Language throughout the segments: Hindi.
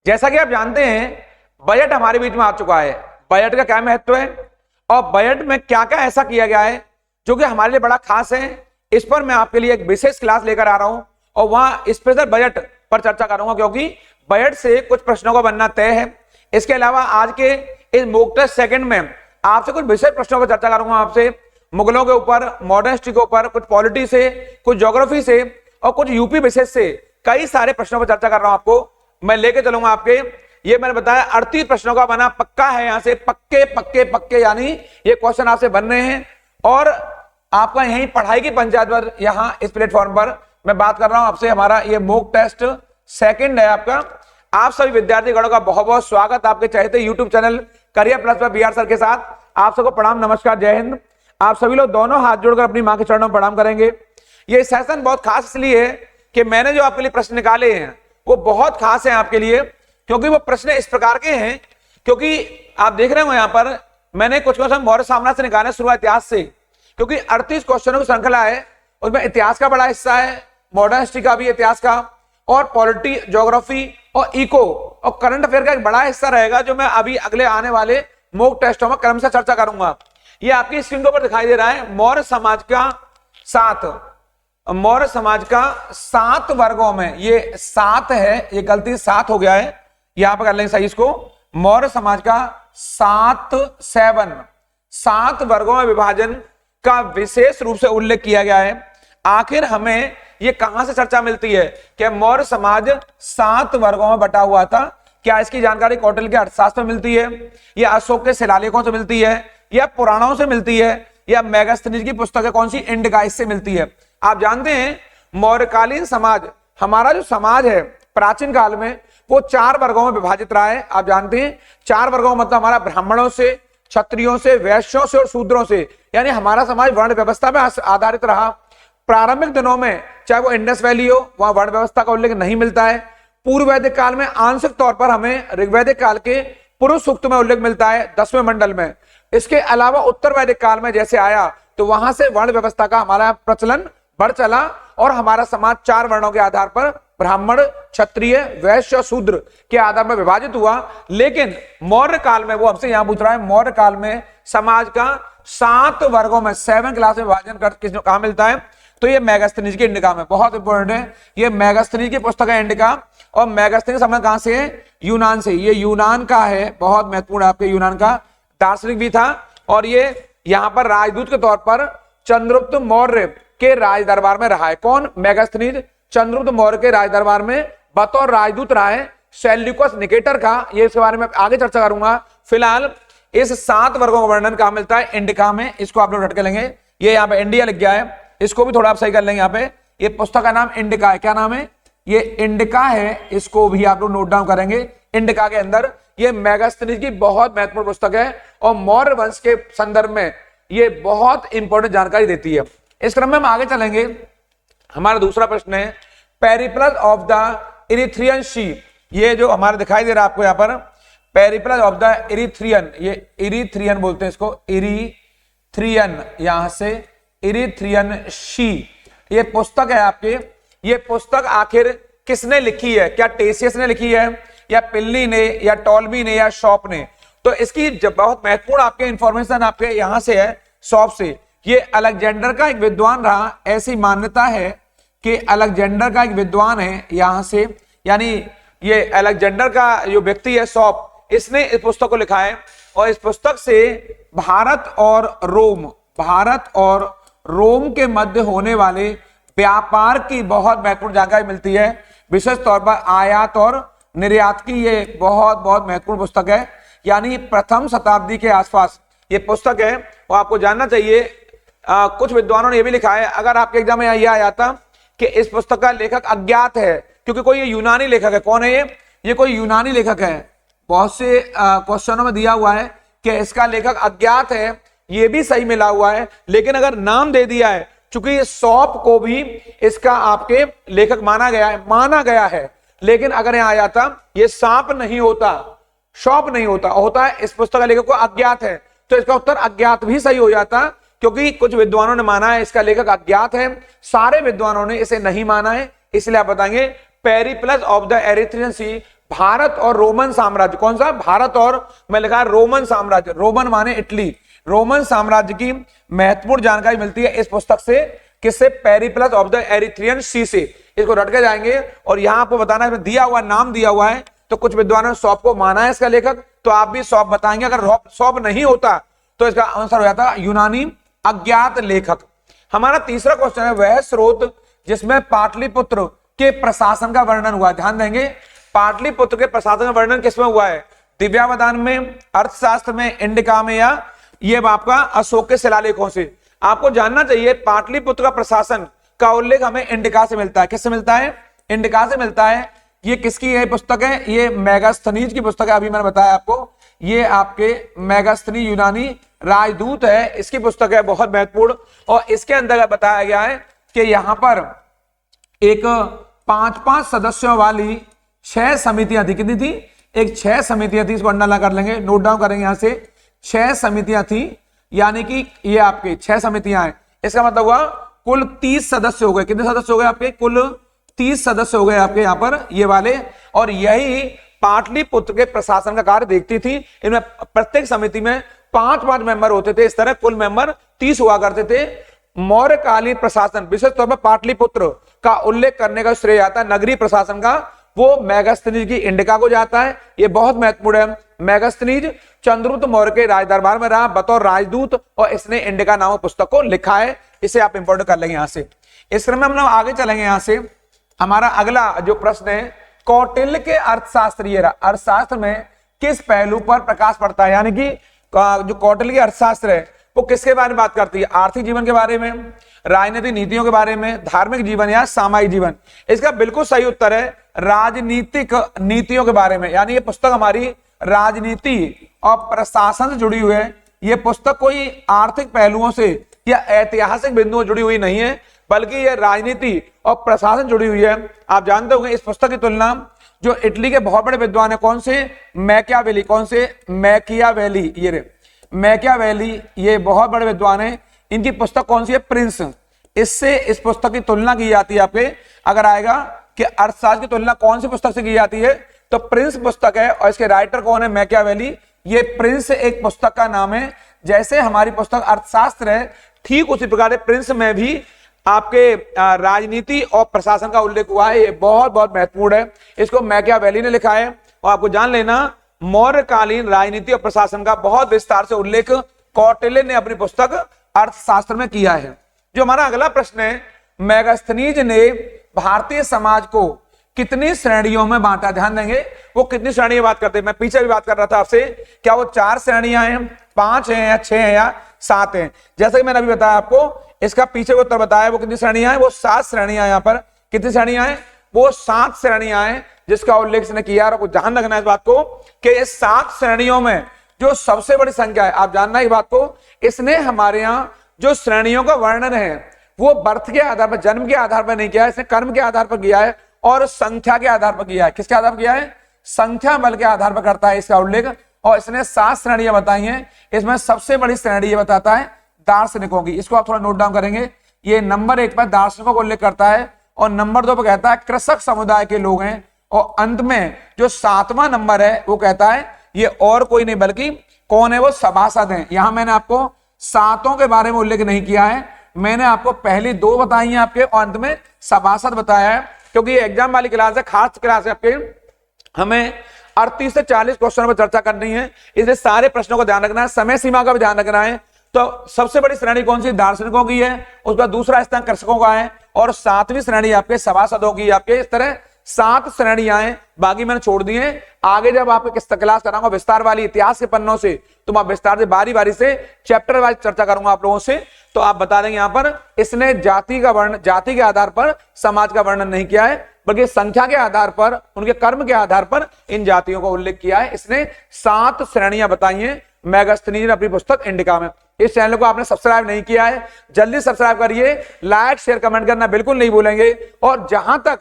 जैसा कि आप जानते हैं बजट हमारे बीच में आ चुका है। बजट का क्या महत्व है और बजट में क्या क्या ऐसा किया गया है जो कि हमारे लिए बड़ा खास है, इस पर मैं आपके लिए एक विशेष क्लास लेकर आ रहा हूं और वहां स्पेशल बजट पर चर्चा करूंगा, क्योंकि बजट से कुछ प्रश्नों का बनना तय है। इसके अलावा आज के इस मॉक टेस्ट सेकंड में आपसे कुछ विशेष प्रश्नों पर चर्चा करूंगा, आपसे मुगलों के ऊपर, मॉडर्न हिस्ट्री के ऊपर, कुछ पॉलिटी से, कुछ ज्योग्राफी से और कुछ यूपी विशेष से कई सारे प्रश्नों पर चर्चा कर रहा हूं। आपको मैं लेके चलूंगा आपके, ये मैंने बताया 38 प्रश्नों का बना पक्का है, यहां से पक्के पक्के पक्के यानी ये क्वेश्चन आपसे बन रहे हैं और आपका यही पढ़ाई की पंचायत पर यहां इस प्लेटफॉर्म पर मैं बात कर रहा हूं आपसे। हमारा ये मॉक टेस्ट सेकंड है आपका। आप सभी विद्यार्थी गणों का बहुत बहुत स्वागत आपके चाहते यूट्यूब चैनल करियर प्लस पर बीआर सर के साथ। आप सबको प्रणाम, नमस्कार, जय हिंद। आप सभी लोग दोनों हाथ जोड़कर अपनी मां के चरणों में प्रणाम करेंगे। ये सेशन बहुत खास इसलिए है कि मैंने जो आपके लिए प्रश्न निकाले हैं वो बहुत खास हैं आपके लिए, क्योंकि वो प्रश्न इस प्रकार के हैं, क्योंकि आप देख रहे हो यहां पर मैंने कुछ क्वेश्चन मौर्य साम्राज्य से निकाले शुरुआत इतिहास से, क्योंकि 38 क्वेश्चनों की श्रृंखला है। उसमें इतिहास का बड़ा हिस्सा है, मॉडर्न हिस्ट्री का भी, इतिहास का और पॉलिटी, ज्योग्राफी और इको और करंट अफेयर का एक बड़ा हिस्सा रहेगा, जो मैं अभी अगले आने वाले मॉक टेस्टों में क्रम से चर्चा करूंगा। ये आपकी स्क्रीन के ऊपर दिखाई दे रहा है मौर्य समाज का 7 वर्गों में, ये 7 है, ये गलती 7 हो गया है, यहां पर कर लेंगे सही इसको। मौर्य समाज का 7 वर्गों में विभाजन का विशेष रूप से उल्लेख किया गया है। आखिर हमें ये कहां से चर्चा मिलती है कि मौर्य समाज 7 वर्गों में बटा हुआ था? क्या इसकी जानकारी कौटिल्य के अर्थशास्त्र में मिलती है, या अशोक के शिलालेखों से मिलती है, या पुराणों से मिलती है, या मेगास्थनीज की पुस्तक है कौन सी, इंडिका, इससे मिलती है? आप जानते हैं मौर्यकालीन समाज, हमारा जो समाज है प्राचीन काल में वो 4 वर्गों में विभाजित रहा है। आप जानते हैं 4 वर्गों मतलब हमारा ब्राह्मणों से, क्षत्रियों से, वैश्यों से और शूद्रों से, यानी हमारा समाज वर्ण व्यवस्था में आधारित रहा। प्रारंभिक दिनों में चाहे वो इंडस वैली हो, वहां वर्ण व्यवस्था का उल्लेख नहीं मिलता है। पूर्व वैदिक काल में आंशिक तौर पर हमें ऋग्वैदिक काल के पुरुष सूक्त में उल्लेख मिलता है 10वें मंडल में। इसके अलावा उत्तर वैदिक काल में जैसे आया तो वहां से वर्ण व्यवस्था का हमारा प्रचलन बढ़ चला और हमारा समाज 4 वर्णों के आधार पर ब्राह्मण, क्षत्रिय, वैश्य और शूद्र के आधार पर विभाजित हुआ। लेकिन मौर्य काल में, वो हमसे यहां पूछ रहा है, मौर्य काल में समाज का 7 वर्गों में 7 क्लास में विभाजन कर किस कहां मिलता है? तो ये मेगास्थनीज की इंडिका में, बहुत इंपॉर्टेंट है, ये मेगास्थनीज की पुस्तक है इंडिका। और मेगास्थनीज संबंध कहां से है? यूनान से। ये यूनान का है, बहुत महत्वपूर्ण आपके यूनान का दार्शनिक भी था, और ये यहां पर राजदूत के तौर पर चंद्रगुप्त मौर्य के राज दरबार में रहा है। कौन? मेगास्थनीज चंद्रगुप्त मौर्य के राज दरबार में बतौर राजदूत रहा है, सेल्यूकस निकेटर का। ये इसके बारे में आगे चर्चा करूंगा। फिलहाल इस 7 वर्गों का वर्णन कहां मिलता है? इंडिका में। इसको आप लोग रट के लेंगे, ये यहाँ पे इंडिया लिख गया है, इसको भी थोड़ा आप सही कर लेंगे। यहाँ पे ये पुस्तक का नाम इंडिका है। क्या नाम है? ये इंडिका है, इसको भी आप लोग नोट डाउन करेंगे। इंडिका के अंदर ये मेगास्थनीज की बहुत महत्वपूर्ण पुस्तक है और मौर्य वंश के संदर्भ में ये बहुत इंपॉर्टेंट जानकारी देती है। इस क्रम में हम आगे चलेंगे। हमारा दूसरा प्रश्न है पेरिप्लस ऑफ द इरिथ्रियन सी। ये जो हमारा दिखाई दे रहा है आपको यहाँ पर, पेरिप्लस ऑफ द इरिथ्रियन, ये इरिथ्रियन बोलते हैं इसको, इरिथ्रियन, यहां से इरिथ्रियन सी, ये पुस्तक है आपके। ये पुस्तक आखिर किसने लिखी है? क्या टेसियस ने लिखी है, या पिल्ली ने, या टॉलमी ने, या शॉप ने? तो इसकी बहुत महत्वपूर्ण आपके इंफॉर्मेशन आपके यहां से है, शॉप से। ये अलेक्जेंडर का एक विद्वान रहा, ऐसी मान्यता है कि अलेक्जेंडर का एक विद्वान है यहां से, यानी ये अलेक्जेंडर का जो व्यक्ति है शॉप, इसने इस पुस्तक को लिखा है। और इस पुस्तक से भारत और रोम के मध्य होने वाले व्यापार की बहुत महत्वपूर्ण जानकारी मिलती है, विशेष तौर पर आयात और निर्यात की। ये बहुत बहुत महत्वपूर्ण पुस्तक है, यानी प्रथम शताब्दी के आसपास ये पुस्तक है। और आपको जानना चाहिए कुछ विद्वानों ने यह भी लिखा है, अगर आपके एग्जाम में यह आया था कि इस पुस्तक का लेखक अज्ञात है, क्योंकि कोई ये यूनानी लेखक है। कौन है ये कोई यूनानी लेखक है। बहुत से क्वेश्चनों में दिया हुआ है कि इसका लेखक अज्ञात है, ये भी सही मिला हुआ है। लेकिन अगर नाम दे दिया है, चूंकि ये शॉप को भी इसका आपके लेखक माना गया है, लेकिन अगर यहां आया था ये सांप नहीं होता, शॉप नहीं होता है इस पुस्तक का लेखक को अज्ञात है, तो इसका उत्तर अज्ञात भी सही हो जाता, क्योंकि कुछ विद्वानों ने माना है इसका लेखक अज्ञात है, सारे विद्वानों ने इसे नहीं माना है। इसलिए आप बताएंगे पेरिप्लस ऑफ द एरिथ्रियन सी भारत और रोमन साम्राज्य, कौन सा? भारत और, मैं लिखा है रोमन साम्राज्य, रोमन माने इटली, रोमन साम्राज्य की महत्वपूर्ण जानकारी मिलती है इस पुस्तक से। किससे? पेरिप्लस ऑफ द एरिथ्रियन सी से। इसको रट के जाएंगे और यहां आपको बताना है, दिया हुआ नाम दिया हुआ है, तो कुछ विद्वानों ने सौंप को माना है इसका लेखक, तो आप भी सौंप बताएंगे। अगर सौंप नहीं होता तो इसका आंसर हो जाता यूनानी अज्ञात लेखक। हमारा तीसरा क्वेश्चन है, वह स्रोत जिसमें पाटलिपुत्र के प्रशासन का वर्णन हुआ। ध्यान देंगे, पाटलिपुत्र के प्रशासन का वर्णन किसमें हुआ है? दिव्यावदान में, अर्थशास्त्र में, इंडिका में, या ये आपका अशोक के शिलालेखों से। आपको जानना चाहिए पाटलिपुत्र का प्रशासन का उल्लेख हमें इंडिका से मिलता है। किससे मिलता है? इंडिका से मिलता है। ये किसकी है पुस्तक है? ये मेगास्थनीज की पुस्तक है, अभी मैंने बताया आपको। ये आपके मेगास्थनी यूनानी राजदूत है, इसकी पुस्तक है, बहुत महत्वपूर्ण। और इसके अंदर बताया गया है कि यहां पर एक 5-5 सदस्यों वाली 6 समितियां थी। कितनी थी? एक 6 समितियां थी, इसको अंडरलाइन कर लेंगे, नोट डाउन करेंगे यहां से। 6 समितियां थी, यानी कि ये आपके 6 समितियां हैं। इसका मतलब हुआ कुल 30 सदस्य हो गए। कितने सदस्य हो गए आपके? कुल 30 सदस्य हो गए आपके यहाँ पर ये वाले। और यही पाटलिपुत्र के प्रशासन का कार्य देखती थी। इनमें प्रत्येक समिति में 5-5 मेंबर होते थे। इस तरह कुल मेंबर 30 हुआ करते थे। मौर्यकालीन प्रशासन, विशेष तौर पर पाटलिपुत्र का उल्लेख करने का श्रेय आता है नगरीय प्रशासन का, वो मेगास्थनीज की इंडिका को जाता है। ये बहुत महत्वपूर्ण है। मेगास्थनीज चंद्रगुप्त मौर्य के राज दरबार में रहा बतौर राजदूत, और इसने इंडिका नामक पुस्तक को लिखा है। इसे आप इंपोर्टेंट कर लेंगे यहां से। इस क्रम में हम लोग आगे चलेंगे यहां से। हमारा अगला जो प्रश्न है, कौटिल्य के अर्थशास्त्र, ये अर्थशास्त्र में किस पहलू पर प्रकाश पड़ता है? यानी कि जो कौटिल्य के अर्थशास्त्र है वो किसके बारे में बात करती है? आर्थिक जीवन के बारे में, राजनीतिक नीतियों के बारे में, धार्मिक जीवन या सामाजिक जीवन? इसका बिल्कुल सही उत्तर है राजनीतिक नीतियों के बारे में। यानी ये पुस्तक हमारी राजनीति और प्रशासन से जुड़ी हुई है। ये पुस्तक कोई आर्थिक पहलुओं से या ऐतिहासिक बिंदुओं से जुड़ी हुई नहीं है, बल्कि ये राजनीति और प्रशासन जुड़ी हुई है। आप जानते होंगे इस पुस्तक की तुलना जो इटली के बहुत बड़े विद्वान है, कौन से? मैकियावेली। कौन से? मैकियावेली। ये रे मैकियावेली, ये बहुत बड़े विद्वान है। इनकी पुस्तक कौन सी है? प्रिंस। इससे इस पुस्तक की तुलना की जाती है। आपके अगर आएगा कि अर्थशास्त्र की तुलना कौन सी पुस्तक से की जाती है, तो प्रिंस पुस्तक है। और इसके राइटर कौन है? मैकियावेली। ये प्रिंस एक पुस्तक का नाम है। जैसे हमारी पुस्तक अर्थशास्त्र है, ठीक उसी प्रकार प्रिंस में भी आपके राजनीति और प्रशासन का उल्लेख हुआ है। ये बहुत बहुत महत्वपूर्ण है। इसको मैकियावेली ने लिखा है। और आपको जान लेना, मौर्यकालीन राजनीति और प्रशासन का बहुत विस्तार से उल्लेख कौटिल्य ने अपनी पुस्तक अर्थशास्त्र में किया है। जो हमारा अगला प्रश्न है, मेगास्थनीज ने भारतीय समाज को कितनी श्रेणियों में बांटा? ध्यान देंगे, वो कितनी श्रेणियां बात करते हैं। मैं पीछे भी बात कर रहा था आपसे, क्या वो 4 श्रेणियां हैं, 5 हैं, या 6 हैं, या 7 हैं? जैसे कि मैंने अभी बताया आपको, इसका पीछे उत्तर बताया, वो कितनी श्रेणियां हैं? वो 7 श्रेणियां। यहाँ पर कितनी श्रेणियां हैं? वो 7 श्रेणियां हैं, जिसका उल्लेख इसने किया। और ध्यान रखना इस बात को कि ये 7 श्रेणियों में जो सबसे बड़ी संख्या है, आप जानना इस बात को, इसने हमारे यहाँ जो श्रेणियों का वर्णन है वो बर्थ के आधार पर, जन्म के आधार पर नहीं किया है, इसने कर्म के आधार पर किया है और संख्या के आधार पर किया है। किसके आधार पर किया है? संख्या बल के आधार पर करता है इसका उल्लेख। और इसने 7 श्रेणियां बताई हैं। इसमें सबसे बड़ी श्रेणी ये बताता है दार्शनिकों की। इसको आप थोड़ा नोट डाउन करेंगे। ये नंबर 1 पर दार्शनिकों को उल्लेख करता है, और नंबर 2 पर कहता है कृषक समुदाय के लोग हैं, और अंत में जो 7वां नंबर है वो कहता है ये और कोई नहीं बल्कि कौन है? वो सभासद हैं। यहां मैंने आपको 7 के बारे में उल्लेख नहीं किया है, मैंने आपको पहली 2 बताई हैं आपके, और अंत में सभासद बताया है, क्योंकि ये एग्जाम वाली क्लास है, खास क्लास है आपके। हमें 38 से 40 क्वेश्चनों पर चर्चा करनी है, इसलिए सारे प्रश्नों को ध्यान रखना है, समय सीमा का भी ध्यान रखना है। तो सबसे बड़ी श्रेणी कौन सी? दार्शनिकों की है। उसके बाद दूसरा स्थान कृषकों का है, और 7वीं श्रेणी आपके सभासदों की। आपके इस तरह 7 श्रेणियां हैं, बाकी मैंने छोड़ दी हैं। आगे जब आपको किस क्लास कराऊंगा विस्तार वाली इतिहास के पन्नों से, तो मैं विस्तार से बारी बारी से चैप्टर वाइज चर्चा करूंगा आप लोगों से। तो आप बता देंगे यहाँ पर इसने जाति का वर्ण, जाति के आधार पर समाज का वर्णन नहीं किया है, बल्कि संख्या के आधार पर, उनके कर्म के आधार पर इन जातियों का उल्लेख किया है। इसने 7 श्रेणियां बताई हैं मेगास्थनीज ने अपनी पुस्तक इंडिका में। इस चैनल को आपने सब्सक्राइब नहीं किया है, जल्दी सब्सक्राइब करिए, लाइक शेयर कमेंट करना बिल्कुल नहीं भूलेंगे। और जहां तक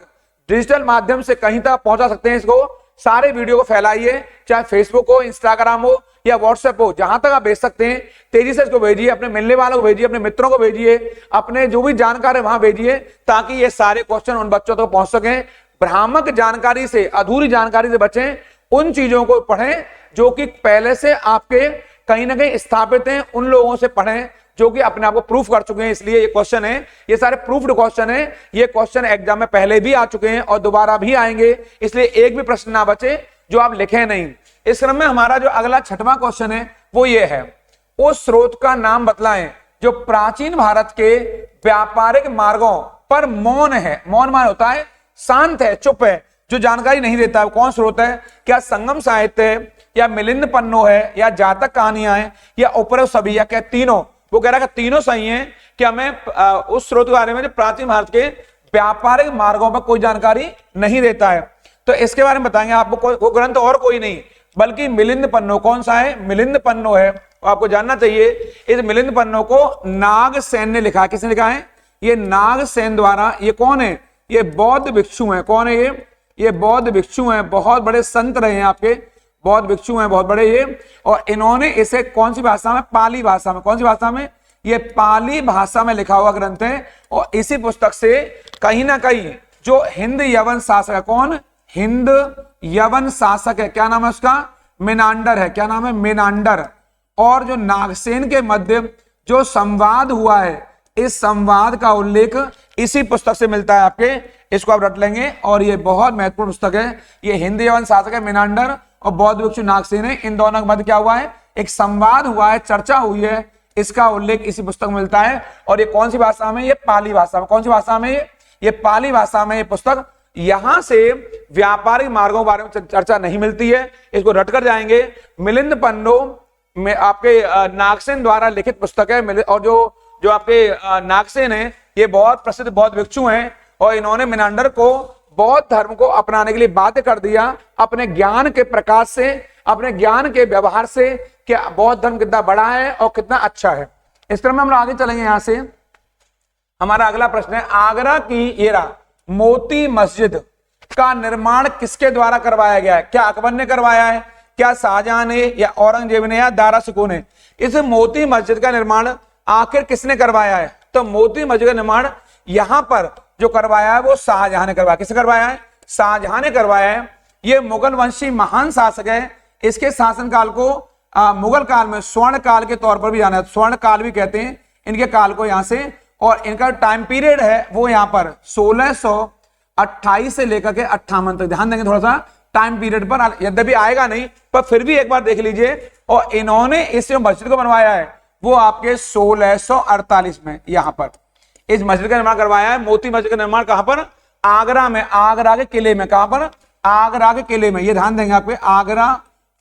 डिजिटल माध्यम से कहीं तक पहुंचा सकते हैं इसको, सारे वीडियो को फैलाइए, चाहे फेसबुक हो, इंस्टाग्राम हो या व्हाट्सएप हो, जहां तक आप भेज सकते हैं तेजी से इसको भेजिए, अपने मिलने वालों को भेजिए, अपने मित्रों को भेजिए, अपने जो भी जानकार है वहां भेजिए, ताकि ये सारे क्वेश्चन उन बच्चों तक पहुंच सकें। भ्रामक जानकारी से, अधूरी जानकारी से बचें, उन चीजों को पढ़ें जो कि पहले से आपके कहीं ना कहीं स्थापित हैं, उन लोगों से पढ़ें जो कि अपने आप को प्रूफ कर चुके हैं। इसलिए ये क्वेश्चन है, ये सारे प्रूफ्ड क्वेश्चन है, ये क्वेश्चन एग्जाम में पहले भी आ चुके हैं और दोबारा भी आएंगे, इसलिए एक भी प्रश्न ना बचे जो आप लिखे नहीं। इस क्रम में हमारा जो अगला छठवां क्वेश्चन है वो ये है, उस स्रोत का नाम बतलाएं जो प्राचीन भारत के व्यापारिक मार्गों पर मौन है। मौन मान होता है शांत है, चुप है, जो जानकारी नहीं देता है। कौन स्रोत है? क्या संगम साहित्य है, या मिलिंद पन्नो है, या जातक कहानियां हैं, या उपरव सभी, या क्या तीनों? वो कह रहा है कि तीनों सही हैं कि हमें उस स्रोत के बारे में जो प्राचीन भारत के व्यापारिक मार्गों पर कोई जानकारी नहीं देता है। तो इसके बारे में बताएंगे आपको। वो ग्रंथ और कोई नहीं बल्कि मिलिंद पन्नो। कौन सा है? मिलिंद पन्नो है। आपको जानना चाहिए इस मिलिंद पन्नो को नागसेन ने लिखा। किसने लिखा है? ये नागसेन द्वारा। ये कौन है? ये बौद्ध भिक्षु हैं। कौन है ये बौद्ध भिक्षु हैं, बहुत बड़े संत रहे हैं आपके, बौद्ध भिक्षु हैं बहुत बड़े ये। और इन्होंने इसे कौन सी भाषा में? पाली भाषा में। कौन सी भाषा में? ये पाली भाषा में लिखा हुआ ग्रंथ है। और इसी पुस्तक से कहीं ना कहीं जो हिंद यवन शासक है, कौन? हिंद यवन शासक है, क्या नाम है उसका? मेनांडर है। क्या नाम है? मेनांडर। और जो नागसेन के मध्य जो संवाद हुआ है, इस संवाद का उल्लेख इसी पुस्तक से मिलता है आपके। इसको आप रट लेंगे। और ये बहुत महत्वपूर्ण पुस्तक है। ये हिंद यवन शासक है मेनांडर और बौद्ध भिक्षु नागसेन है। इन दोनों के मध्य क्या हुआ है? एक संवाद हुआ है, चर्चा हुई है। इसका उल्लेख इसी पुस्तक में मिलता है। और ये कौन सी भाषा में? ये पाली भाषा में। कौन सी भाषा में? ये पाली भाषा में ये पुस्तक। यहां से व्यापारिक मार्गों के बारे में चर्चा नहीं मिलती है, इसको रटकर जाएंगे। मिलिंद पन्नो में आपके नागसेन द्वारा लिखित पुस्तक है। और जो आपके नागसेन है ये बहुत प्रसिद्ध बौद्ध भिक्षु हैं और इन्होंने मेनांडर को बौद्ध धर्म को अपनाने के लिए बाध्य कर दिया अपने ज्ञान के प्रकाश से, अपने ज्ञान के व्यवहार से, कि बौद्ध धर्म कितना बड़ा है और कितना अच्छा है। इस तरह में हम आगे चलेंगे। यहां से हमारा अगला प्रश्न है, आगरा की येरा मोती मस्जिद का निर्माण किसके द्वारा करवाया गया है? क्या अकबर ने करवाया है, क्या शाहजहां ने, या औरंगजेब ने, या दारा शिकोह ने? इस मोती मस्जिद का निर्माण आखिर किसने करवाया है? तो मोती मस्जिद का निर्माण यहां पर जो करवाया है वो शाहजहां ने करवाया। किसने करवाया है? शाहजहां ने करवाया है। ये मुगल वंशी महान शासक है। इसके शासनकाल को मुगल काल में स्वर्ण काल के तौर पर भी जाना है, स्वर्ण काल भी कहते हैं इनके काल को यहाँ से। और इनका टाइम पीरियड है वो यहाँ पर 1628 से लेकर के 58 तक। ध्यान देंगे थोड़ा सा टाइम पीरियड पर, यद्यपि आएगा नहीं पर फिर भी एक बार देख लीजिए। और इन्होंने इस मस्जिद को बनवाया है वो आपके 1648 में यहाँ पर इस मस्जिद का निर्माण करवाया है। मोती मस्जिद का निर्माण कहां पर? आगरा में, आगरा के किले में। कहां पर? आगरा के किले में। ये ध्यान देंगे आपके आगरा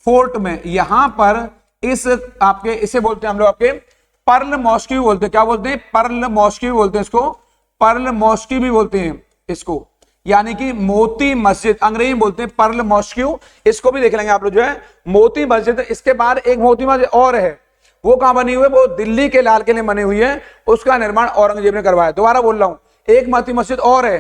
फोर्ट में। यहां पर इस आपके इसे बोलते हैं हम लोग आपके पर्ल मॉस्क्यू बोलते हैं। क्या बोलते हैं? पर्ल मॉस्क्यू बोलते हैं इसको, पर्ल मॉस्क्यू भी बोलते हैं इसको, यानी कि मोती मस्जिद अंग्रेजी में बोलते हैं पर्ल मॉस्क्यू। इसको भी देख लेंगे आप लोग जो है मोती मस्जिद। इसके बाद एक मोती मस्जिद और है, वो कहां बनी हुई है? वो दिल्ली के लाल किले में बनी हुई है। उसका निर्माण औरंगजेब ने करवाया। दोबारा बोल रहा हूं, एक मोती मस्जिद और है,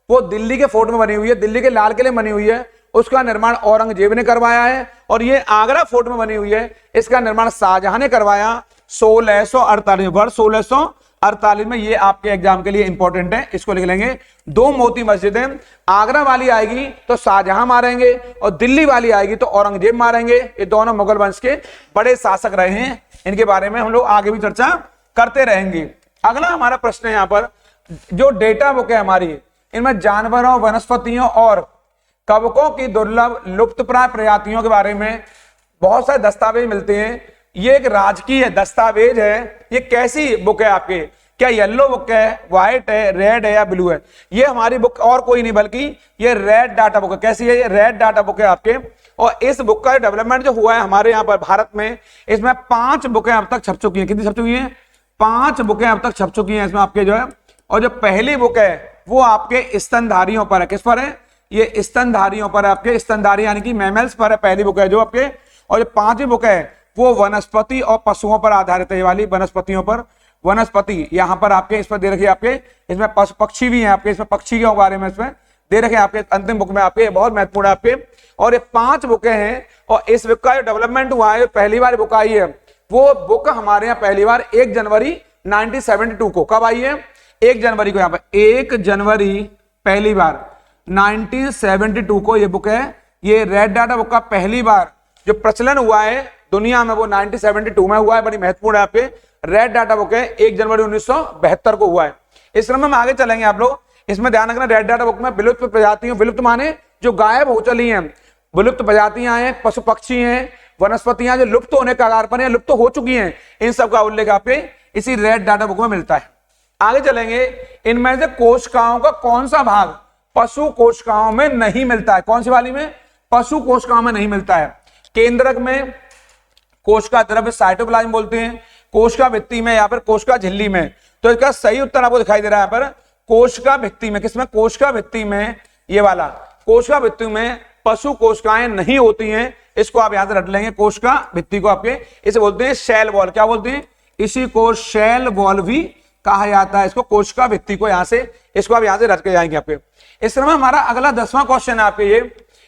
वो दिल्ली के फोर्ट में बनी हुई है, दिल्ली के लाल किले में बनी हुई है। उसका निर्माण औरंगजेब ने करवाया है। और ये आगरा फोर्ट में बनी हुई है, इसका निर्माण शाहजहां ने करवाया 1648 वर्ष 1648 में। ये आपके एग्जाम के लिए इंपॉर्टेंट है, इसको लिख लेंगे। दो मोती मस्जिदें, आगरा वाली आएगी तो शाहजहां मारेंगे और दिल्ली वाली आएगी तो औरंगजेब मारेंगे। ये दोनों मुगल वंश के बड़े शासक रहे हैं। इनके बारे में हम लोग आगे भी चर्चा करते रहेंगे। अगला हमारा प्रश्न है यहाँ पर, जो डेटा बुक है हमारी, इनमें जानवरों, वनस्पतियों और कवकों की दुर्लभ लुप्तप्राय प्रजातियों के बारे में बहुत सारे दस्तावेज मिलते हैं। ये एक राजकीय दस्तावेज है। ये कैसी बुक है आपके? क्या येलो बुक है, व्हाइट है, रेड है, या ब्लू है? ये हमारी बुक और कोई नहीं बल्कि ये रेड डाटा बुक है। कैसी है? ये रेड डाटा बुक है आपके। और इस बुक का डेवलपमेंट जो हुआ है हमारे यहाँ पर भारत में, इसमें 5 बुकें अब तक छप चुकी हैं। कितनी छप चुकी हैं? 5 बुकें अब तक छप चुकी हैं इसमें आपके जो है। और जो पहली बुक है वो आपके स्तनधारियों पर है। किस पर है? ये स्तनधारियों पर है आपके, स्तनधारी यानी कि मैमल्स पर है पहली बुक है जो आपके। और जो 5वीं बुक है वो वनस्पति और पशुओं पर आधारित है, वाली वनस्पतियों पर। वनस्पति यहाँ पर आपके इस पर दे रखी है आपके, इसमें पशु पक्षी भी हैं आपके, इसमें पक्षी के बारे में इसमें दे रखे आपके अंतिम बुक में आपके, बहुत महत्वपूर्ण है आपके। और ये 5 बुकें हैं। और इस बुक का जो डेवलपमेंट हुआ है, पहली बार बुक आई है, वो बुक हमारे यहाँ पहली बार 1 जनवरी 1972 को। कब आई है? 1 जनवरी को। यहाँ पर 1 जनवरी पहली बार 1972 को ये बुक है, ये रेड डाटा बुक का पहली बार जो प्रचलन हुआ है दुनिया में वो 1972 में हुआ है। बड़ी महत्वपूर्ण है आपके रेड डाटा बुक है, 1 जनवरी 1972 को हुआ है। इस क्रम में हम आगे चलेंगे आप लोग, इसमें ध्यान रखना रेड डाटा बुक में विलुप्त प्रजातियों, विलुप्त माने जो गायब हो चली हैं, विलुप्त प्रजातियां हैं, पशु पक्षी हैं, वनस्पतियां जो लुप्त होने के कगार पर हैं, लुप्त हो चुकी हैं, इन सब का उल्लेख आपके इसी रेड डाटा बुक में मिलता है। आगे चलेंगे, इनमें से कोशिकाओं का कौन सा भाग पशु कोशिकाओं में नहीं मिलता है? कौन सी वाली में? पशु कोशिकाओं में नहीं मिलता है। केंद्रक में, कोशिका द्रव्य साइटोप्लाज्म बोलते हैं, कोशिका भित्ति में या फिर कोशिका झिल्ली में। तो इसका सही उत्तर आपको दिखाई दे रहा है यहाँ पर कोशिका भित्ति में। किसमें? कोशिका भित्ति में, ये वाला कोशिका भित्ति में पशु कोशिकाएं नहीं होती हैं, इसको आप याद रख लेंगे। कोशिका भित्ति को आपके इसे बोलते हैं शेल वॉल। क्या बोलते हैं? इसी को शेल वॉल भी कहा जाता है, इसको कोशिका भित्ति को, यहां से इसको आप यहां से रख के जाएंगे आपके। इस समय हमारा अगला 10वां क्वेश्चन है आपके ये,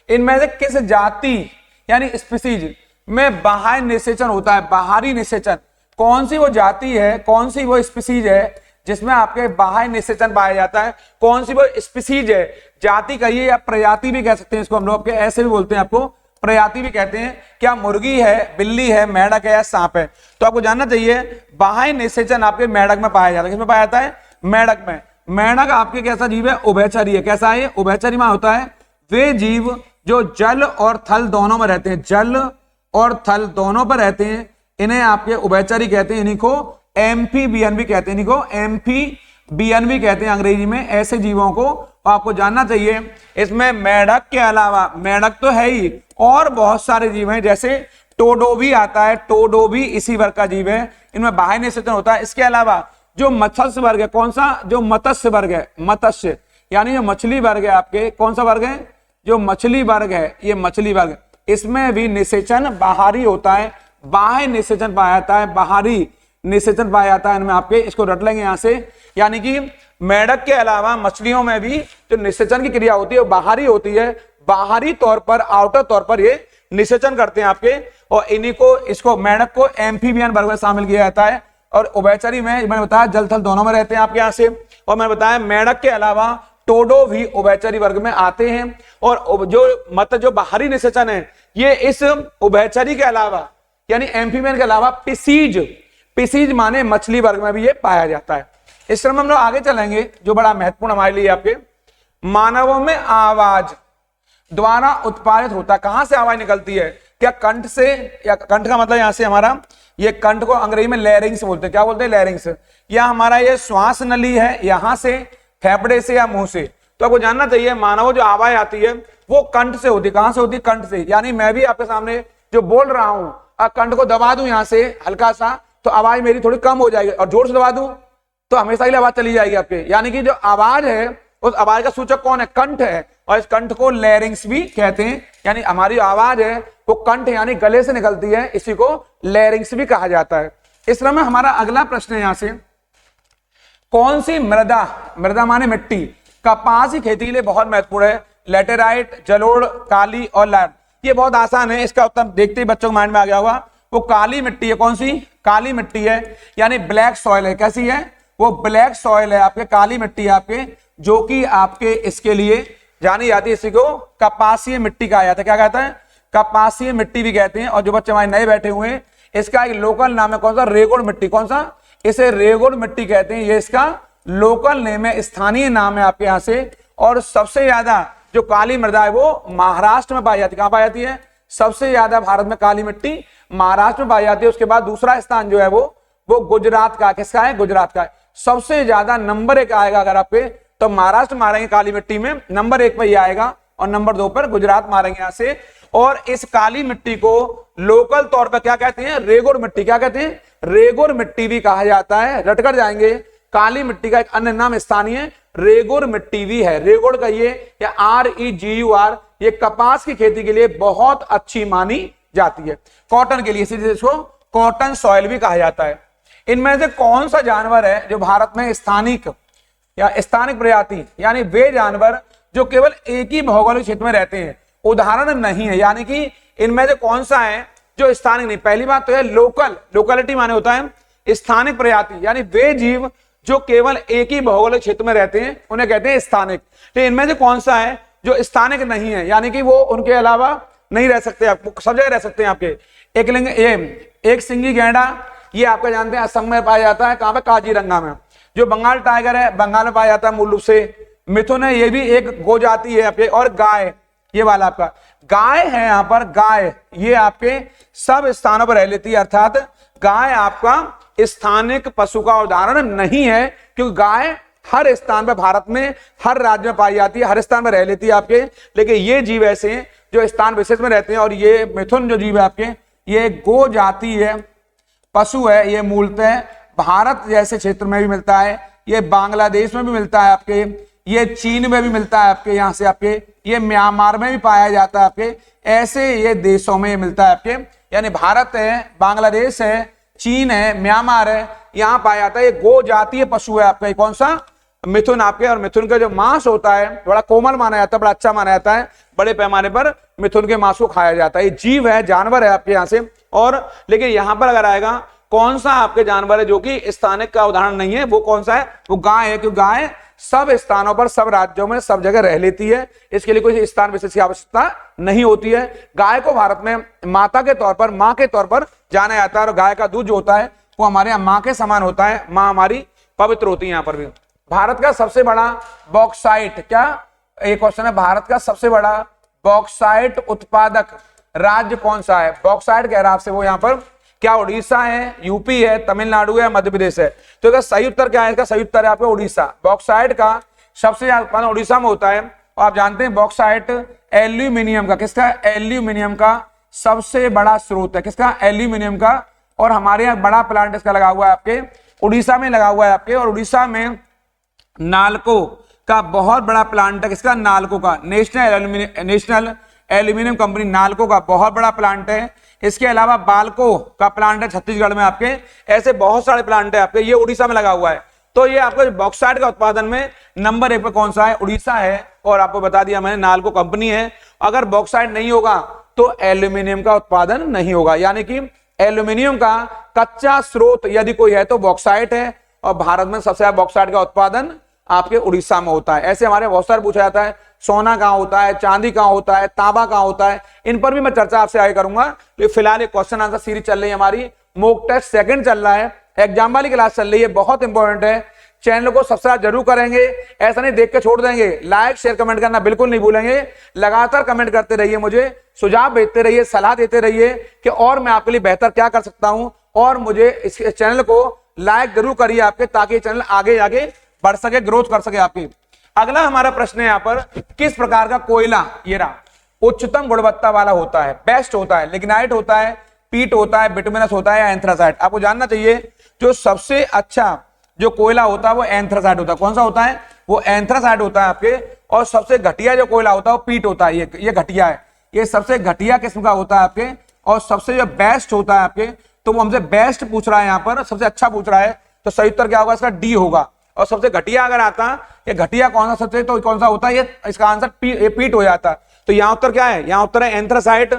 इनमें से किस जाति यानी स्पीसीज में बाह्य निषेचन होता है? बाहरी निषेचन कौन सी वो जाति है, कौन सी वो स्पीसीज है जिसमें आपके बाह्य निषेचन पाया जाता है? कौन सी वो स्पीसीज है? जाति कहिए या प्रजाति भी कह सकते हैं इसको हम लोग, आपके ऐसे भी बोलते हैं, आपको प्रजाति भी कहते हैं। क्या मुर्गी है, बिल्ली है, मेंढक है या सांप है? तो आपको जानना चाहिए बाह्य निषेचन आपके मेंढक में पाया जाता है। किसमें पाया जाता है? मेंढक में। मेंढक आपके कैसा जीव है? उभयचरी है। कैसा है? उभयचरी में होता है वे जीव जो जल और थल दोनों में रहते हैं, जल और थल दोनों पर रहते हैं, इन्हें आपके उभयचरी कहते हैं। इन्हीं को एम्फीबियन भी कहते हैं, इन्हीं को एम्फीबियन भी कहते हैं अंग्रेजी में ऐसे जीवों को। आपको जानना चाहिए इसमें मेंढक के अलावा, मेंढक तो है ही, और बहुत सारे जीव हैं, जैसे टोडो भी आता है, टोडो भी इसी वर्ग का जीव है, इनमें बाह्य निषेचन होता है। इसके अलावा जो मत्स्य वर्ग है, कौन सा? जो मत्स्य वर्ग है, मत्स्य यानी जो मछली वर्ग है आपके, कौन सा वर्ग है? जो मछली वर्ग है, ये मछली वर्ग, इसमें भी निषेचन बाहरी होता है, बाह्य निषेचन पाया जाता है, बाहरी निषेचन पाया जाता है इनमें आपके, इसको रट लेंगे यहां से। यानी कि मेंढक के अलावा मछलियों में भी जो निषेचन की क्रिया होती है वो बाहरी होती है, बाहरी तौर पर, आउटर तौर पर ये निषेचन करते हैं आपके, और इन्हीं को, इसको मेंढक को एम्फीबियन वर्ग में शामिल किया जाता है। और उभयचरी में मैंने बताया जल थल दोनों में रहते हैं आपके यहाँ से, और मैंने बताया मेंढक के अलावा टोडो भी उभयचरी वर्ग में आते हैं। और जो बाहरी निषेचन है ये इस उभयचरी के अलावा यानी एम्फीबियन के अलावा पिसीज माने मछली वर्ग में भी ये पाया जाता है। इस क्रम में हम लोग आगे चलेंगे, जो बड़ा महत्वपूर्ण हमारे लिए आपके, मानवों में आवाज द्वारा उत्पादित होता है। कहां से आवाज निकलती है? क्या कंठ से? या कंठ का मतलब यहां से हमारा, ये कंठ को अंग्रेजी में लैरिंग्स बोलते हैं। क्या बोलते हैं? लैरिंग्स। या हमारा ये श्वास नली है, यहां से, फेफड़े से या मुंह से। तो आपको जानना चाहिए मानव जो आवाज आती है वो कंठ से होती है। कहां से होती है? कंठ से। यानी मैं भी आपके सामने जो बोल रहा हूं, कंठ को दबा दूं यहां से हल्का सा, तो आवाज मेरी थोड़ी कम हो जाएगी, और जोर से दबा दूं तो हमेशा ही आवाज चली जाएगी आपके। यानी कि जो आवाज है उस आवाज का सूचक कौन है? कंठ है, और इस कंठ को लैरिंग्स भी कहते हैं। यानी हमारी आवाज है वो कंठ यानी गले से निकलती है, इसी को लैरिंग्स भी कहा जाता है। इस क्रम में हमारा अगला प्रश्न है यहां से, कौन सी मृदा, मृदा माने मिट्टी, कपास की खेती के लिए बहुत महत्वपूर्ण है? लेटेराइट, जलोढ़, काली और लाल। ये बहुत आसान है, इसका उत्तर देखते ही बच्चों के माइंड में आ गया होगा। वो काली मिट्टी है। कौन सी? काली मिट्टी है, यानी ब्लैक सॉइल है। कैसी है? वो ब्लैक सॉइल है आपके, काली मिट्टी है आपके, जो कि आपके इसके लिए जानी जाती है। इसी को कपासीय मिट्टी कहा जाता है। क्या कहता है? कपासीय मिट्टी भी कहते हैं। और जो बच्चे हमारे नए बैठे हुए हैं, इसका एक लोकल नाम है कौन सा? रेगुड़ मिट्टी। कौन सा? इसे रेगुड़ मिट्टी कहते हैं, ये इसका लोकल नेम है, स्थानीय नाम है आपके यहाँ से। और सबसे ज्यादा जो काली मृदा है वो महाराष्ट्र में पाई जाती है। कहां पाई जाती है? सबसे ज्यादा भारत में काली मिट्टी महाराष्ट्र में पाई जाती है। उसके बाद दूसरा स्थान जो है वो गुजरात का। किसका है? गुजरात का है। सबसे ज्यादा नंबर 1 आएगा अगर आपके, तो महाराष्ट्र मारेंगे काली मिट्टी में, नंबर 1 पर ही आएगा, और नंबर 2 पर गुजरात मारेंगे यहां से। और इस काली मिट्टी को लोकल तौर पर क्या कहते हैं? रेगुड़ मिट्टी। क्या कहते हैं? रेगुड़ मिट्टी भी कहा जाता है। रटकर जाएंगे, काली मिट्टी का एक अन्य नाम स्थानीय रेगुड़ मिट्टी भी है। रेगुड़ कहिए या REGUR, ये कपास की खेती के लिए बहुत अच्छी मानी जाती है। कॉटन के लिए इसको कॉटन सॉइल भी कहा जाता है। इनमें से कौन सा जानवर है जो भारत में स्थानिक या स्थानिक प्रजाति, यानी वे जानवर जो केवल एक ही भौगोलिक क्षेत्र में रहते हैं, उदाहरण नहीं है? यानी कि इनमें से कौन सा है जो स्थानिक नहीं? पहली बात तो है लोकल, लोकलिटी माने होता है स्थानिक प्रजाति, यानी वे जीव जो केवल एक ही भौगोलिक क्षेत्र में रहते हैं उन्हें कहते हैं स्थानिक। तो इनमें से कौन सा है? जो स्थानिक नहीं है, यानी कि वो उनके अलावा नहीं रह सकते, आप सब जगह रह सकते हैं आपके। एक सिंगी गैंडा, ये आपका जानते हैं असम में पाया जाता है, कहां पे, काजीरंगा में। जो बंगाल टाइगर है बंगाल में पाया जाता है मूल रूप से। मिथुन है, ये भी एक गो जाति है आपके। और गाय, ये वाला आपका गाय है, यहाँ पर गाय ये आपके सब स्थानों पर रह लेती है, अर्थात गाय आपका स्थानिक पशु का उदाहरण नहीं है, क्योंकि गाय हर स्थान पर भारत में हर राज्य में पाई जाती है, हर स्थान पर रह लेती है आपके। लेकिन ये जीव ऐसे हैं जो स्थान विशेष में रहते हैं। और ये मिथुन जो जीव है आपके, ये गो जाति है, पशु है। ये मूलतः भारत जैसे क्षेत्र में भी मिलता है, ये बांग्लादेश में भी मिलता है आपके, ये चीन में भी मिलता है आपके, यहाँ से आपके ये म्यांमार में भी पाया जाता है आपके, ऐसे ये देशों में मिलता है आपके। यानी भारत है, बांग्लादेश है, चीन है, म्यांमार है, यहाँ पाया जाता है। ये गो जातीय पशु है आपका, कौन सा, मिथुन आपके। और मिथुन का जो मांस होता है बड़ा कोमल माना जाता है, बड़ा अच्छा माना जाता है, बड़े पैमाने पर मिथुन के मांस को खाया जाता है। ये जीव है, जानवर है आपके यहाँ से। और लेकिन यहां पर अगर आएगा कौन सा आपके जानवर है जो कि स्थानिक का उदाहरण नहीं है, वो कौन सा है, वो गाय है। क्योंकि गाय सब स्थानों पर, सब राज्यों में, सब जगह रह लेती है, इसके लिए कोई स्थान विशेष की आवश्यकता नहीं होती है। गाय को भारत में माता के तौर पर, मां के तौर पर जाना जाता है। और गाय का दूध जो होता है वो हमारे यहाँ मां के समान होता है, मां हमारी पवित्र होती है। यहाँ पर भी भारत का सबसे बड़ा बॉक्साइट, क्या एक क्वेश्चन है, भारत का सबसे बड़ा बॉक्साइट उत्पादक राज्य कौन सा है। बॉक्साइट कह रहा है आपसे वो, यहाँ पर क्या उड़ीसा है, यूपी है, तमिलनाडु है, मध्य प्रदेश है। तो इसका सही उत्तर क्या है, इसका सही उत्तर है आपका उड़ीसा। बॉक्साइट का सबसे ज्यादा उत्पादन उड़ीसा में होता है। और आप जानते हैं बॉक्साइट एल्यूमिनियम का, किसका, एल्यूमिनियम का सबसे बड़ा स्रोत है, किसका, एल्यूमिनियम का। और हमारे यहाँ बड़ा प्लांट इसका लगा हुआ है आपके उड़ीसा में, लगा हुआ है आपके। और उड़ीसा में नालको का बहुत बड़ा प्लांट है, किसका, नालको का, नेशनल एल्यूमिनियम कंपनी नालको का बहुत बड़ा प्लांट है। इसके अलावा बाल्को का प्लांट है छत्तीसगढ़ में आपके। ऐसे बहुत सारे प्लांट है आपके, ये उड़ीसा में लगा हुआ है। तो ये आपको बॉक्साइट का उत्पादन में नंबर 1 पर कौन सा है, उड़ीसा है। और आपको बता दिया मैंने नालको कंपनी है। अगर बॉक्साइट नहीं होगा तो एल्यूमिनियम का उत्पादन नहीं होगा, यानी कि एल्यूमिनियम का कच्चा स्रोत यदि कोई है तो बॉक्साइट है। और भारत में सबसे ज्यादा बॉक्साइट का उत्पादन आपके उड़ीसा में होता है। ऐसे हमारे बहुत सारे पूछा जाता है, सोना कहाँ होता है, चांदी कहाँ होता है, तांबा कहाँ होता है, इन पर भी मैं चर्चा आपसे आगे करूंगा। लेकिन फिलहाल एक क्वेश्चन आंसर सीरीज चल रही है हमारी, मॉक टेस्ट सेकंड चल रहा है, एग्जाम वाली क्लास चल रही है, बहुत इंपॉर्टेंट है। चैनल को सब्सक्राइब जरूर करेंगे, ऐसा नहीं देख के छोड़ देंगे। लाइक शेयर कमेंट करना बिल्कुल नहीं भूलेंगे। लगातार कमेंट करते रहिए, मुझे सुझाव भेजते रहिए, सलाह देते रहिए कि और मैं आपके लिए बेहतर क्या कर सकता हूं। और मुझे इस चैनल को लाइक जरूर करिए आपके, ताकि चैनल आगे आगे बढ़ सके, ग्रोथ कर सके आपकी। अगला हमारा प्रश्न है यहाँ पर, किस प्रकार का कोयला ये रहा उच्चतम गुणवत्ता वाला होता है, बेस्ट होता है, लिग्नाइट होता है, पीट होता है, बिटुमिनस होता है या एंथ्रासाइट। आपको जानना चाहिए जो सबसे अच्छा जो कोयला होता है वो एंथ्रासाइट होता है। कौन सा होता है, वो एंथ्रासाइट होता है आपके। और सबसे घटिया जो कोयला होता है वो पीट होता है, ये घटिया है, ये सबसे घटिया किस्म का होता है आपके। और सबसे जो बेस्ट होता है आपके, तो वो हमसे बेस्ट पूछ रहा है यहाँ पर, सबसे अच्छा पूछ रहा है, तो सही उत्तर क्या होगा, इसका डी होगा। और सबसे घटिया अगर आता, ये घटिया कौन सा सबसे, तो कौन सा होता है, ये इसका आंसर पीट हो जाता। तो यहाँ उत्तर क्या है, यहाँ उत्तर है एंथ्रासाइट।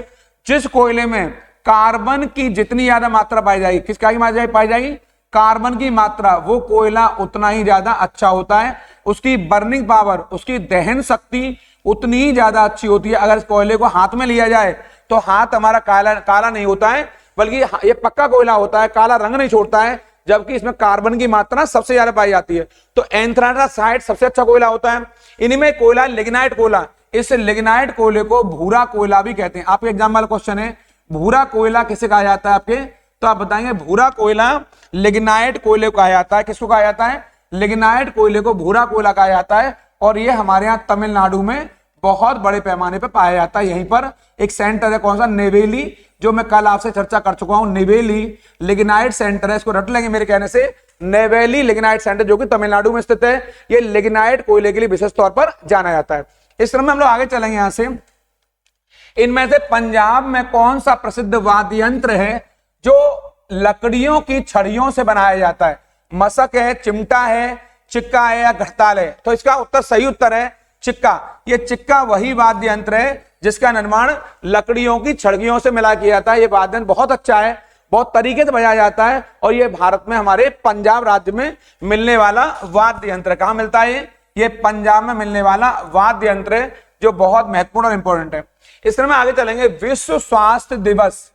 जिस कोयले में कार्बन की जितनी ज्यादा मात्रा पाई जाएगी, किसका की मात्रा पाई जाएगी, कार्बन की मात्रा, वो कोयला उतना ही ज्यादा अच्छा होता है। उसकी बर्निंग पावर, उसकी दहन शक्ति उतनी ही ज्यादा अच्छी होती है। अगर इस कोयले को हाथ में लिया जाए तो हाथ हमारा काला नहीं होता है, बल्कि ये पक्का कोयला होता है, काला रंग नहीं छोड़ता है, जबकि इसमें कार्बन की मात्रा सबसे ज्यादा पाई जाती है। तो एंथ्रासाइट सबसे अच्छा कोयला होता है। इनमें कोयला लिग्नाइट कोयला, इस लिग्नाइट कोयले को भूरा कोयला भी कहते हैं। आपके एग्जाम वाला क्वेश्चन है, भूरा कोयला किसे कहा जाता है आपके, तो आप बताएंगे भूरा कोयला लिग्नाइट कोयले को कहा जाता है। किसको कहा जाता है, लिग्नाइट कोयले को भूरा कोयला कहा जाता है। और ये हमारे यहाँ तमिलनाडु में बहुत बड़े पैमाने पर पाया जाता है। यहीं पर एक सेंटर है, कौन सा, नेवेली, जो मैं कल आपसे चर्चा कर चुका हूं, नेवेली लिग्नाइट सेंटर है, इसको रट लेंगे मेरे कहने से, नेवेली लिग्नाइट सेंटर, जो कि तमिलनाडु में स्थित है। ये लिग्नाइट कोयले के लिए विशेष तौर पर जाना जाता है। इस क्रम में हम लोग आगे चलेंगे यहां से। इनमें से पंजाब में कौन सा प्रसिद्ध वाद्य यंत्र है जो लकड़ियों की छड़ियों से बनाया जाता है, मशक है, चिमटा है, चिक्का है या घड़ताल है। तो इसका उत्तर, सही उत्तर है चिक्का। ये चिक्का वही वाद्य यंत्र है जिसका निर्माण लकड़ियों की छड़ियों से मिला किया जाता है। ये वाद्य यंत्र बहुत अच्छा है, बहुत तरीके से बजाया जाता है। और ये भारत में हमारे पंजाब राज्य में मिलने वाला वाद्य यंत्र। कहां मिलता है ये पंजाब में मिलने वाला वाद्य यंत्र है, जो बहुत महत्वपूर्ण और इंपॉर्टेंट है। इस तरह में आगे चलेंगे। विश्व स्वास्थ्य दिवस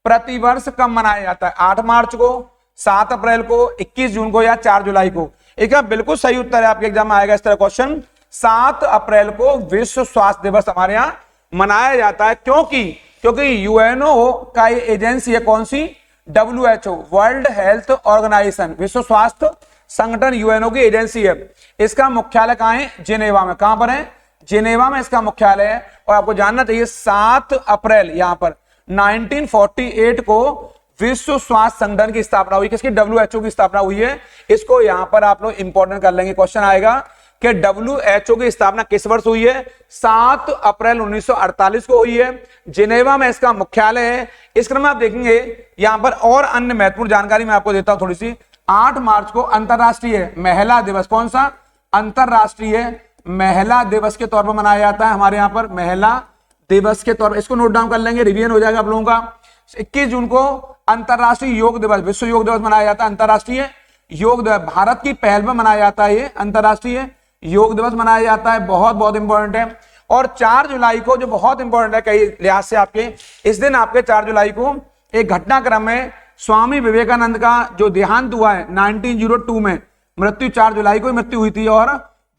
प्रतिवर्ष कब मनाया जाता है? 8 मार्च को, 7 अप्रैल को, 21 जून को या 4 जुलाई को? एक बिल्कुल सही उत्तर है, आपके एग्जाम में आएगा इस तरह क्वेश्चन। 7 अप्रैल को विश्व स्वास्थ्य दिवस हमारे यहाँ मनाया जाता है। क्योंकि यूएनओ का ये एजेंसी है, कौन सी? WHO, वर्ल्ड हेल्थ ऑर्गेनाइजेशन, विश्व स्वास्थ्य संगठन यूएनओ की एजेंसी है। इसका मुख्यालय कहाँ है? जिनेवा में। कहां पर है? जिनेवा में इसका मुख्यालय है। और आपको जानना चाहिए 7 अप्रैल यहां पर 1948 को विश्व स्वास्थ्य संगठन की स्थापना हुई। किसकी? WHO की स्थापना हुई है। इसको यहां पर आप लोग इंपॉर्टेंट कर लेंगे, क्वेश्चन आएगा कि WHO की स्थापना किस वर्ष हुई है? 7 अप्रैल 1948 को हुई है। जिनेवा में इसका मुख्यालय है। इस क्रम में आप देखेंगे यहां पर और अन्य महत्वपूर्ण जानकारी मैं आपको देता हूं थोड़ी सी। 8 मार्च को अंतरराष्ट्रीय महिला दिवस, कौन सा? अंतरराष्ट्रीय महिला दिवस के तौर पर मनाया जाता है हमारे यहाँ पर, महिला दिवस के तौर पर। इसको नोट डाउन कर लेंगे, रिवीजन हो जाएगा आप लोगों का। 21 जून को अंतरराष्ट्रीय योग दिवस, विश्व योग दिवस मनाया जाता है। अंतरराष्ट्रीय योग दिवस भारत की पहल पर मनाया जाता है, ये अंतरराष्ट्रीय योग दिवस मनाया जाता है, बहुत बहुत इंपॉर्टेंट है। और 4 जुलाई को जो बहुत इंपॉर्टेंट है कई लिहाज से आपके, इस दिन आपके 4 जुलाई को एक घटनाक्रम में स्वामी विवेकानंद का जो देहांत हुआ है 1902 में, मृत्यु 4 जुलाई को मृत्यु हुई थी। और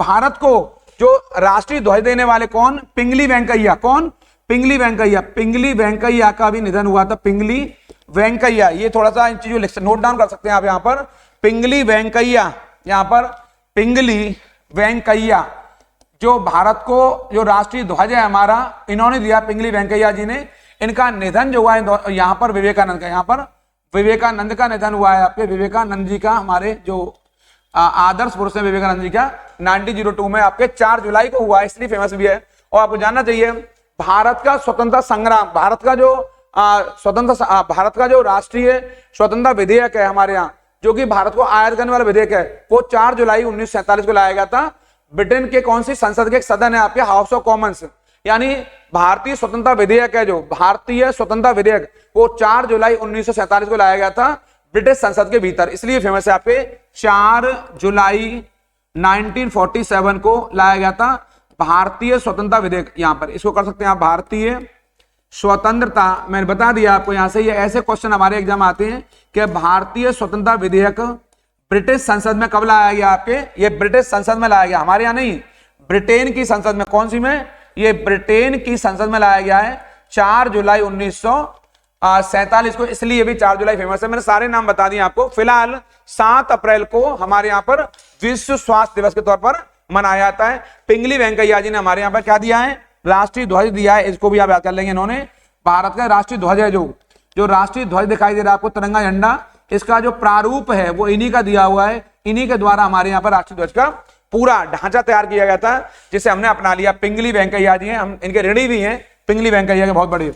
भारत को जो राष्ट्रीय ध्वज देने वाले कौन? पिंगली वेंकैया। कौन? पिंगली वेंकैया। पिंगली वेंकैया का भी निधन हुआ था। पिंगली वेंकैया, ये थोड़ा सा इन चीजों नोट डाउन कर सकते हैं आप यहाँ पर। पिंगली वेंकैया, यहाँ पर पिंगली वेंकैया जो भारत को जो राष्ट्रीय ध्वज है हमारा, इन्होंने दिया, पिंगली वेंकैया जी ने। इनका निधन जो हुआ है यहाँ पर विवेकानंद का, यहाँ पर विवेकानंद का निधन हुआ है आपके, विवेकानंद जी का, हमारे जो आदर्श पुरुष है विवेकानंद जी का, 1902 में आपके 4 जुलाई को हुआ है, इसलिए फेमस भी है। और आपको जानना चाहिए भारत का स्वतंत्रता संग्राम, भारत का जो राष्ट्रीय स्वतंत्रता विधेयक है हमारे यहाँ, जो कि भारत को आयत करने वाला विधेयक है, वो 4 जुलाई 1947 को लाया गया था। ब्रिटेन के कौन सी संसद के एक सदन है आपके? House of Commons. यानी भारतीय स्वतंत्रता विधेयक है, जो भारतीय स्वतंत्रता विधेयक, वो 4 जुलाई 1947 को लाया गया था ब्रिटिश संसद के भीतर, इसलिए फेमस है आपके। 4 जुलाई 1947 को लाया गया था भारतीय स्वतंत्रता विधेयक। यहां पर इसको कर सकते हैं आप, भारतीय स्वतंत्रता। मैंने बता दिया आपको यहां से, ये ऐसे क्वेश्चन हमारे एग्जाम आते हैं कि भारतीय स्वतंत्रता विधेयक ब्रिटिश संसद में कब लाया गया आपके? ये ब्रिटिश संसद में लाया गया, हमारे यहाँ नहीं, ब्रिटेन की संसद में। कौन सी में? ये ब्रिटेन की संसद में लाया गया है 4 जुलाई 1947 को, इसलिए भी 4 जुलाई फेमस है। मैंने सारे नाम बता दिए आपको। फिलहाल 7 अप्रैल को हमारे यहाँ पर विश्व स्वास्थ्य दिवस के तौर पर मनाया जाता है। पिंगली वेंकैया जी ने हमारे यहाँ पर क्या दिया है? राष्ट्रीय ध्वज दिया है, इसको भी आप याद कर लेंगे। इन्होंने भारत का राष्ट्रीय ध्वज है, जो राष्ट्रीय ध्वज दिखाई दे रहा है आपको, तिरंगा झंडा, इसका जो प्रारूप है वो इन्हीं का दिया हुआ है। इन्हीं के द्वारा हमारे यहाँ पर राष्ट्रीय ध्वज का पूरा ढांचा तैयार किया गया था, जिसे हमने अपना लिया। पिंगली वेंकैया जी हैं, हम इनके ऋणी भी हैं, पिंगली वेंकैया के बहुत बड़े।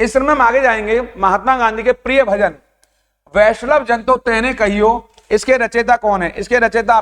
इस क्रम में हम आगे जाएंगे। महात्मा गांधी के प्रिय भजन वैष्णव जन तो तेने कहियो, इसके रचयिता कौन है? इसके रचयिता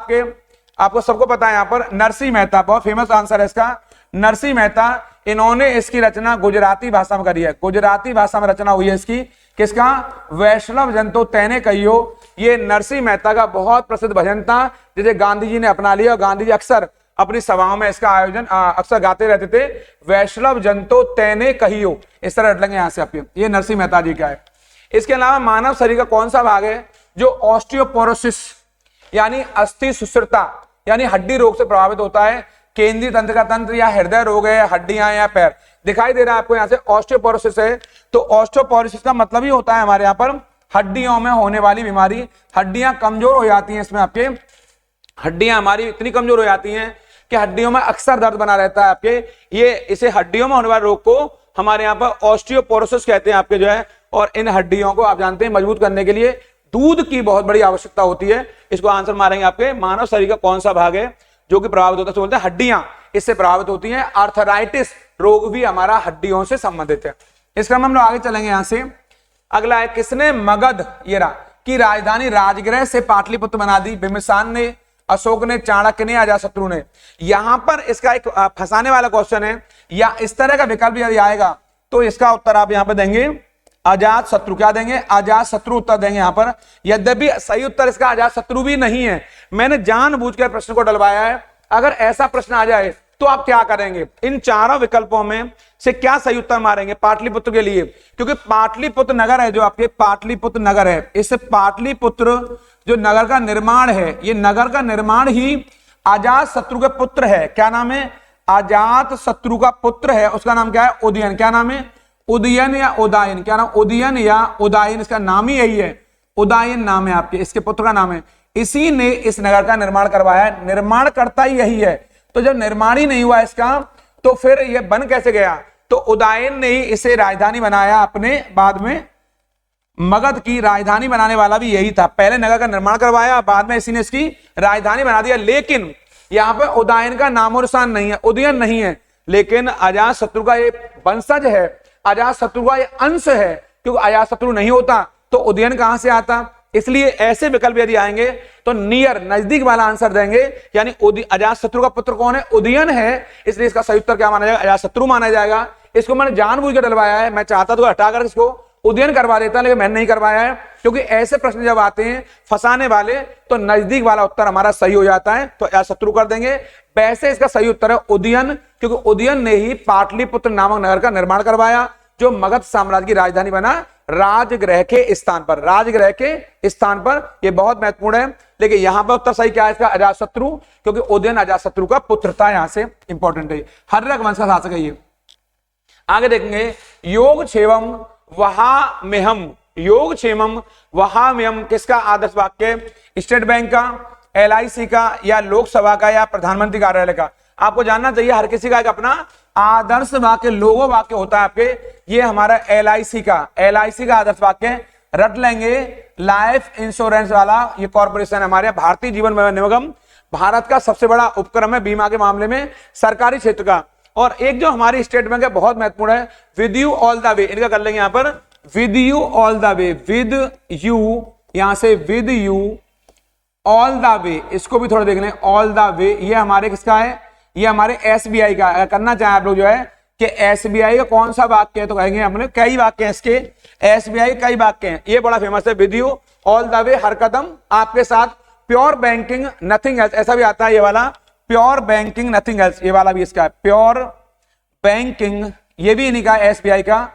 आपको सबको पता है यहाँ पर, नरसिंह मेहता। बहुत फेमस आंसर है इसका, नरसिंह मेहता। इन्होंने इसकी रचना गुजराती भाषा में करी है, गुजराती भाषा में रचना हुई है इसकी। किसका? वैष्णव जन तो तेने कहियो। ये नरसिंह मेहता का बहुत प्रसिद्ध भजन था, जिसे गांधी जी ने अपना लिया। गांधी जी अक्सर अपनी सभाओं में इसका आयोजन अक्सर गाते रहते थे, वैष्णव जन तो तेने कहियो, इस तरह रट लेंगे यहाँ से आपके। ये नरसिंह मेहता जी का है। इसके अलावा मानव शरीर का कौन सा भाग है जो ऑस्टियोपोरोसिस यानी अस्थि सुस्थिरता यानी हड्डी रोग से प्रभावित होता है? केंद्रीय तंत्र का तंत्र या हृदय रोग है, हड्डियां या पैर? दिखाई दे रहा है आपको यहाँ से, ऑस्टियोपोरोसिस है। तो ऑस्टियोपोरोसिस का मतलब ही होता है हमारे यहाँ पर हड्डियों में होने वाली बीमारी। हड्डियां कमजोर हो जाती हैं, इसमें आपके हड्डियां हमारी इतनी कमजोर हो जाती हैं कि हड्डियों में अक्सर दर्द बना रहता है आपके। ये इसे हड्डियों में होने वाले रोग को हमारे यहाँ पर ऑस्टियोपोरोसिस कहते हैं आपके जो है। और इन हड्डियों को आप जानते हैं मजबूत करने के लिए दूध की बहुत बड़ी आवश्यकता होती है। इसको आंसर मारेंगे आपके, मानव शरीर का कौन सा भाग है जो कि प्रभावित होता है? तो बोलते हैं हड्डियां इससे प्रभावित होती हैं। आर्थराइटिस रोग भी हमारा हड्डियों से संबंधित है। इस क्रम में हम लोग आगे चलेंगे यहाँ से। अगला है, किसने मगध की राजधानी राजगृह से पाटलिपुत्र बना दी? बिंबिसार ने, अशोक ने, चाणक्य ने, अजातशत्रु ने? यहां पर इसका एक फंसाने वाला क्वेश्चन है, या इस तरह का विकल्प यदि आएगा तो इसका उत्तर आप यहां पर देंगे अजातशत्रु। क्या देंगे? अजातशत्रु उत्तर देंगे यहां पर। यद्यपि सही उत्तर इसका अजातशत्रु भी नहीं है, मैंने जानबूझकर प्रश्न को डलवाया है। अगर ऐसा प्रश्न आ जाए तो आप क्या करेंगे, इन चारों विकल्पों में से क्या सही उत्तर मारेंगे पाटलिपुत्र के लिए, क्योंकि पाटलिपुत्र नगर है जो आपके पाटलिपुत्र नगर है, इस पाटलिपुत्र जो नगर का निर्माण है, ये नगर का निर्माण ही अजात शत्रु के पुत्र है। क्या नाम है, अजात शत्रु का पुत्र है, उसका नाम क्या है, उदयन। क्या नाम है, उदयन या उदायन, क्या नाम, उदयन या उदायन, इसका नाम ही यही है, उदायन नाम है आपके, इसके पुत्र का नाम है। इसी ने इस नगर का निर्माण करवाया है, निर्माण करता ही यही है। तो जब निर्माण ही नहीं हुआ इसका तो फिर यह बन कैसे गया, तो उदायन ने ही इसे राजधानी बनाया अपने, बाद में मगध की राजधानी बनाने वाला भी यही था। पहले नगर का निर्माण करवाया, बाद में इसी ने इसकी राजधानी बना दिया। लेकिन यहां पे उदायन का नामो निशान नहीं है, उदयन नहीं है, लेकिन अजात शत्रु का ये वंशज है, अजात शत्रु का ये अंश है, क्योंकि अजात शत्रु नहीं होता तो उदयन कहां से आता। इसलिए ऐसे विकल्प यदि आएंगे तो नियर, नजदीक वाला आंसर देंगे, यानी अजात शत्रु का पुत्र कौन है, उदयन है, इसलिए इसका सही उत्तर क्या माना जाएगा, अजात शत्रु माना जाएगा। इसको मैंने जानबूझ कर डलवाया है, मैं चाहता तो हटाकर इसको उदयन करवा देता, लेकिन मैंने नहीं करवाया है, क्योंकि ऐसे प्रश्न जब आते हैं फंसाने वाले तो नजदीक वाला उत्तर हमारा सही हो जाता है, तो अजात शत्रु कर देंगे। वैसे इसका सही उत्तर है उदयन, क्योंकि उदयन ने ही पाटलिपुत्र नामक नगर का निर्माण करवाया, जो मगध साम्राज्य की राजधानी बना राजगृह के स्थान पर, राजगृह के स्थान पर। यह बहुत महत्वपूर्ण है, लेकिन यहां पर उत्तर सही क्या है इसका, अजातशत्रु, क्योंकि उदयन अजातशत्रु का पुत्र था, यहां से इंपॉर्टेंट है, हर्यक वंश का शासक है ये। आगे देखेंगे, योग क्षेमम वहाम्यहम, योग क्षेमम वहाम्यहम किसका आदर्श वाक्य, स्टेट बैंक का, LIC का, या लोकसभा का, या प्रधानमंत्री कार्यालय का। आपको जानना चाहिए हर किसी का एक अपना आदर्श वाक्य, लोगो वाक्य होता है आपके। ये हमारा LIC का आदर्श वाक्य रट लेंगे। लाइफ इंश्योरेंस वाला ये कॉर्पोरेशन हमारे भारतीय जीवन बीमा निगम भारत का सबसे बड़ा उपक्रम है बीमा के मामले में, सरकारी क्षेत्र का। और एक जो हमारी स्टेट बैंक है बहुत महत्वपूर्ण है, विद यू ऑल द वे, इनका कर लेंगे यहां पर, with you all the way, with you, यहां से विद यू ऑल द वे, इसको भी थोड़ा देख लें, ऑल द वे, ये हमारे किसका है, ये हमारे SBI का। अगर करना चाहें आप लोग जो है कि SBI का कौन सा वाक्य है, तो कहेंगे हमने कई वाक्य हैं इसके, SBI कई वाक्य हैं, ये बड़ा फेमस है, with you all the way, हर कदम आपके साथ, प्योर बैंकिंग नथिंग एल्स, ऐसा भी आता है ये वाला, प्योर बैंकिंग नथिंग एल्स, ये वाला भी इसका है, प्योर बैंकिंग, ये भी इन्हीं का SBI का,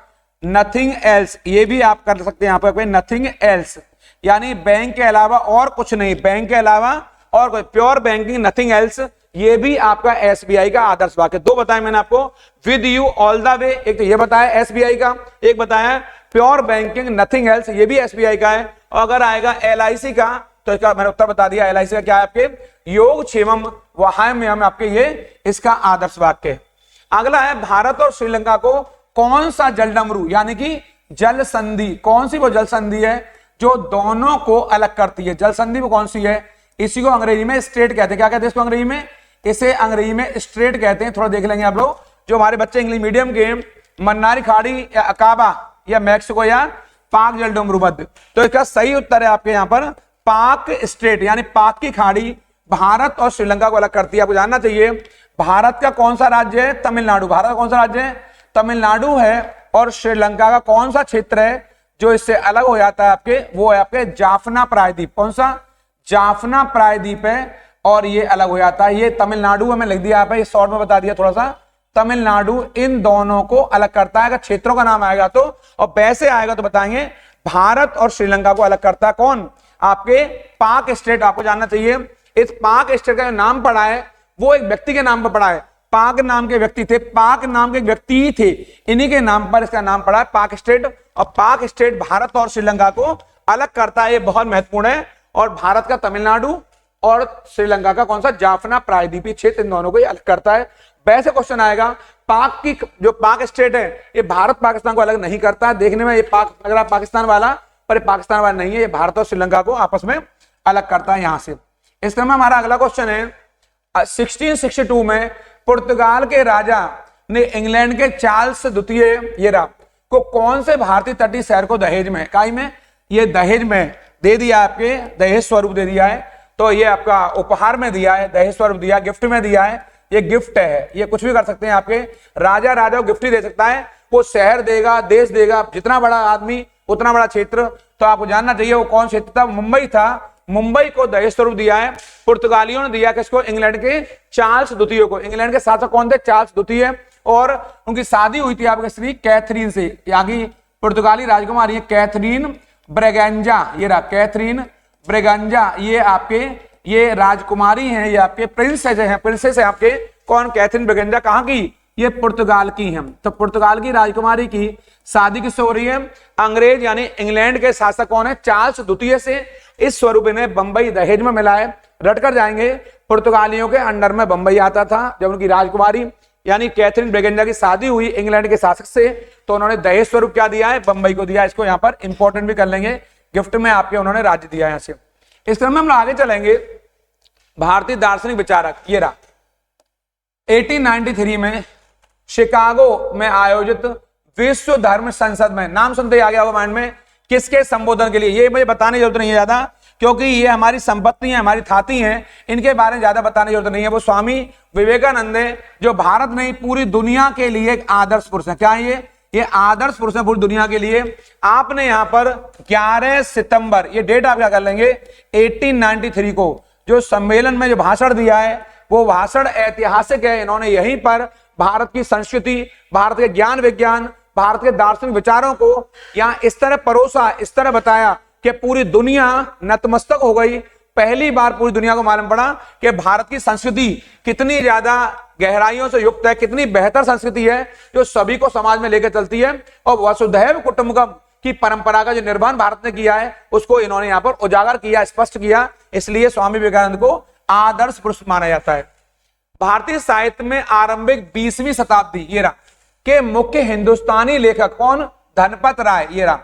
नथिंग एल्स, ये भी आप कर सकते हैं यहां पर, नथिंग एल्स यानी बैंक के अलावा और कुछ नहीं, बैंक के अलावा और कोई, प्योर बैंकिंग नथिंग एल्स, ये भी आपका SBI का आदर्श वाक्य। दो बताए मैंने आपको, विद यू ऑल द वे, एक तो ये बताया SBI का, एक बताया प्योर बैंकिंग नथिंग एल्स, ये भी SBI का है। और अगर आएगा LIC का तो इसका मैंने उत्तर बता दिया, LIC का क्या है आपके, योग क्षेमम वहाम्यहम, आपके ये इसका आदर्श वाक्य। अगला है, भारत और श्रीलंका को कौन सा जलडमरू यानी कि जल संधि, कौन सी वो जल संधि है जो दोनों को अलग करती है, जल संधि वो कौन सी है, इसी को अंग्रेजी में स्ट्रेट कहते हैं। क्या कहते हैं इसको अंग्रेजी में, इसे अंग्रेजी में स्ट्रेट कहते हैं। थोड़ा देख लेंगे आप लोग, जो हमारे बच्चे इंग्लिश मीडियम के, मन्नारी खाड़ी या अकाबा या मैक्सिको या पाक जलडमरू मध्य, तो इसका सही उत्तर है आपके यहाँ पर पाक स्ट्रेट, यानी पाक की खाड़ी भारत और श्रीलंका को अलग करती है। आपको जानना चाहिए भारत का कौन सा राज्य है, तमिलनाडु, भारत का कौन सा राज्य है, तमिलनाडु है। और श्रीलंका का कौन सा क्षेत्र है जो इससे अलग हो जाता है आपके, वो है आपके जाफना प्रायद्वीप, कौन सा, जाफना प्रायद्वीप है, और ये अलग हो जाता है। ये तमिलनाडु हमें लिख दिया आप, शॉर्ट में बता दिया थोड़ा सा, तमिलनाडु इन दोनों को अलग करता है। अगर क्षेत्रों का नाम आएगा तो, और वैसे आएगा तो बताएंगे भारत और श्रीलंका को अलग करता है कौन, आपके पाक स्टेट। आपको जानना चाहिए इस पाक स्टेट का जो नाम पड़ा है वो एक व्यक्ति के नाम पर पड़ा है, पाक नाम के व्यक्ति थे, पाक नाम के व्यक्ति ही थे, इन्हीं के नाम पर इसका नाम पड़ा है पाक स्टेट। और पाक स्टेट भारत और श्रीलंका को अलग करता है, ये बहुत महत्वपूर्ण है। और भारत का तमिलनाडु और श्रीलंका का कौन सा, जाफना प्रायद्वीपीय क्षेत्र, इन दोनों को ही अलग करता है। वैसे क्वेश्चन आएगा, पाक की जो पाक स्टेट है ये भारत पाकिस्तान को अलग नहीं करता है, देखने में ये पाक लग रहा पाकिस्तान वाला, पर ये पाकिस्तान वाला नहीं है, ये भारत और श्रीलंका को आपस में अलग करता है यहां से। इस क्रम में हमारा अगला क्वेश्चन है, 1662 में पुर्तगाल के राजा ने इंग्लैंड के चार्ल्स द्वितीय येरा को कौन से भारतीय तटीय शहर को दहेज में, काई में, ये दहेज में दे दिया, आपके दहेज स्वरूप दे दिया है। तो ये आपका उपहार में दिया है, दहेज स्वरूप दिया, गिफ्ट में दिया है, ये गिफ्ट है, ये कुछ भी कर सकते हैं आपके राजा को गिफ्ट ही दे सकता है, वो शहर देगा, देश देगा, जितना बड़ा आदमी उतना बड़ा क्षेत्र। तो आपको जानना चाहिए वो कौन क्षेत्र था, मुंबई था, मुंबई को दहेज स्वरूप दिया है। पुर्तगालियों ने दिया किसको? इंग्लैंड के चार्ल्स द्वितीय को। इंग्लैंड के शासक कौन थे? चार्ल्स द्वितीय। और उनकी शादी हुई थी आपके श्री कैथरीन से, यहाँ की पुर्तगाली राजकुमारी है कैथरीन ब्रेगेंजा। ये रहा कैथरीन ब्रेगेंजा, ये आपके ये राजकुमारी हैं, ये आपके प्रिंसेस है आपके। कौन? Catherine Braganza. कहाँ की? ये पुर्तगाल की हैं। तो पुर्तगाल की राजकुमारी की शादी किससे हो रही है? अंग्रेज यानी इंग्लैंड के शासक कौन है? चार्ल्स द्वितीय से। इस स्वरूप इन्हें बंबई दहेज में मिला है। रटकर जाएंगे, पुर्तगालियों के अंडर में बंबई आता था। जब उनकी राजकुमारी यानी कैथरीन ब्रेगेंजा की शादी हुई इंग्लैंड के शासक से, तो उन्होंने दहेज स्वरूप क्या दिया है? बंबई को दिया। इसको यहाँ पर इंपॉर्टेंट भी कर लेंगे, गिफ्ट में आपके उन्होंने राज्य दिया है। यहाँ से इस क्रम में हम आगे चलेंगे। भारतीय दार्शनिक विचारक, ये रहा 1893 में शिकागो में आयोजित विश्व धर्म संसद में, नाम सुनते ही आ गया होगा माइंड में, किसके संबोधन के लिए? ये मुझे बताने की जरूरत नहीं है ज्यादा, क्योंकि ये हमारी संपत्ति है, हमारी थाती है, इनके बारे में ज्यादा बताने की जरूरत नहीं है। वो स्वामी विवेकानंद है, जो भारत नहीं पूरी दुनिया के लिए एक आदर्श पुरुष है। क्या है ये आदर्श पुरुष है पूरी दुनिया के लिए। आपने यहाँ पर 11 सितंबर, ये डेट आप क्या कर लेंगे, 1893 को जो सम्मेलन में जो भाषण दिया है, वो भाषण ऐतिहासिक है। इन्होंने यहीं पर भारत की संस्कृति, भारत के ज्ञान विज्ञान, भारत के दार्शनिक विचारों को यहाँ इस तरह परोसा, इस तरह बताया कि पूरी दुनिया नतमस्तक हो गई। पहली बार पूरी दुनिया को मालूम पड़ा कि भारत की संस्कृति कितनी ज्यादा गहराइयों से युक्त है, कितनी बेहतर संस्कृति है जो सभी को समाज में लेकर चलती है। और वसुधैव कुटुंबकम की परंपरा का जो निर्माण भारत ने किया है, उसको इन्होंने यहाँ पर उजागर किया, स्पष्ट किया। इसलिए स्वामी विवेकानंद को आदर्श पुरुष माना जाता है। भारतीय साहित्य में आरंभिक 20वीं शताब्दी ये रहा के मुख्य हिंदुस्तानी लेखक कौन? धनपत राय ये रहा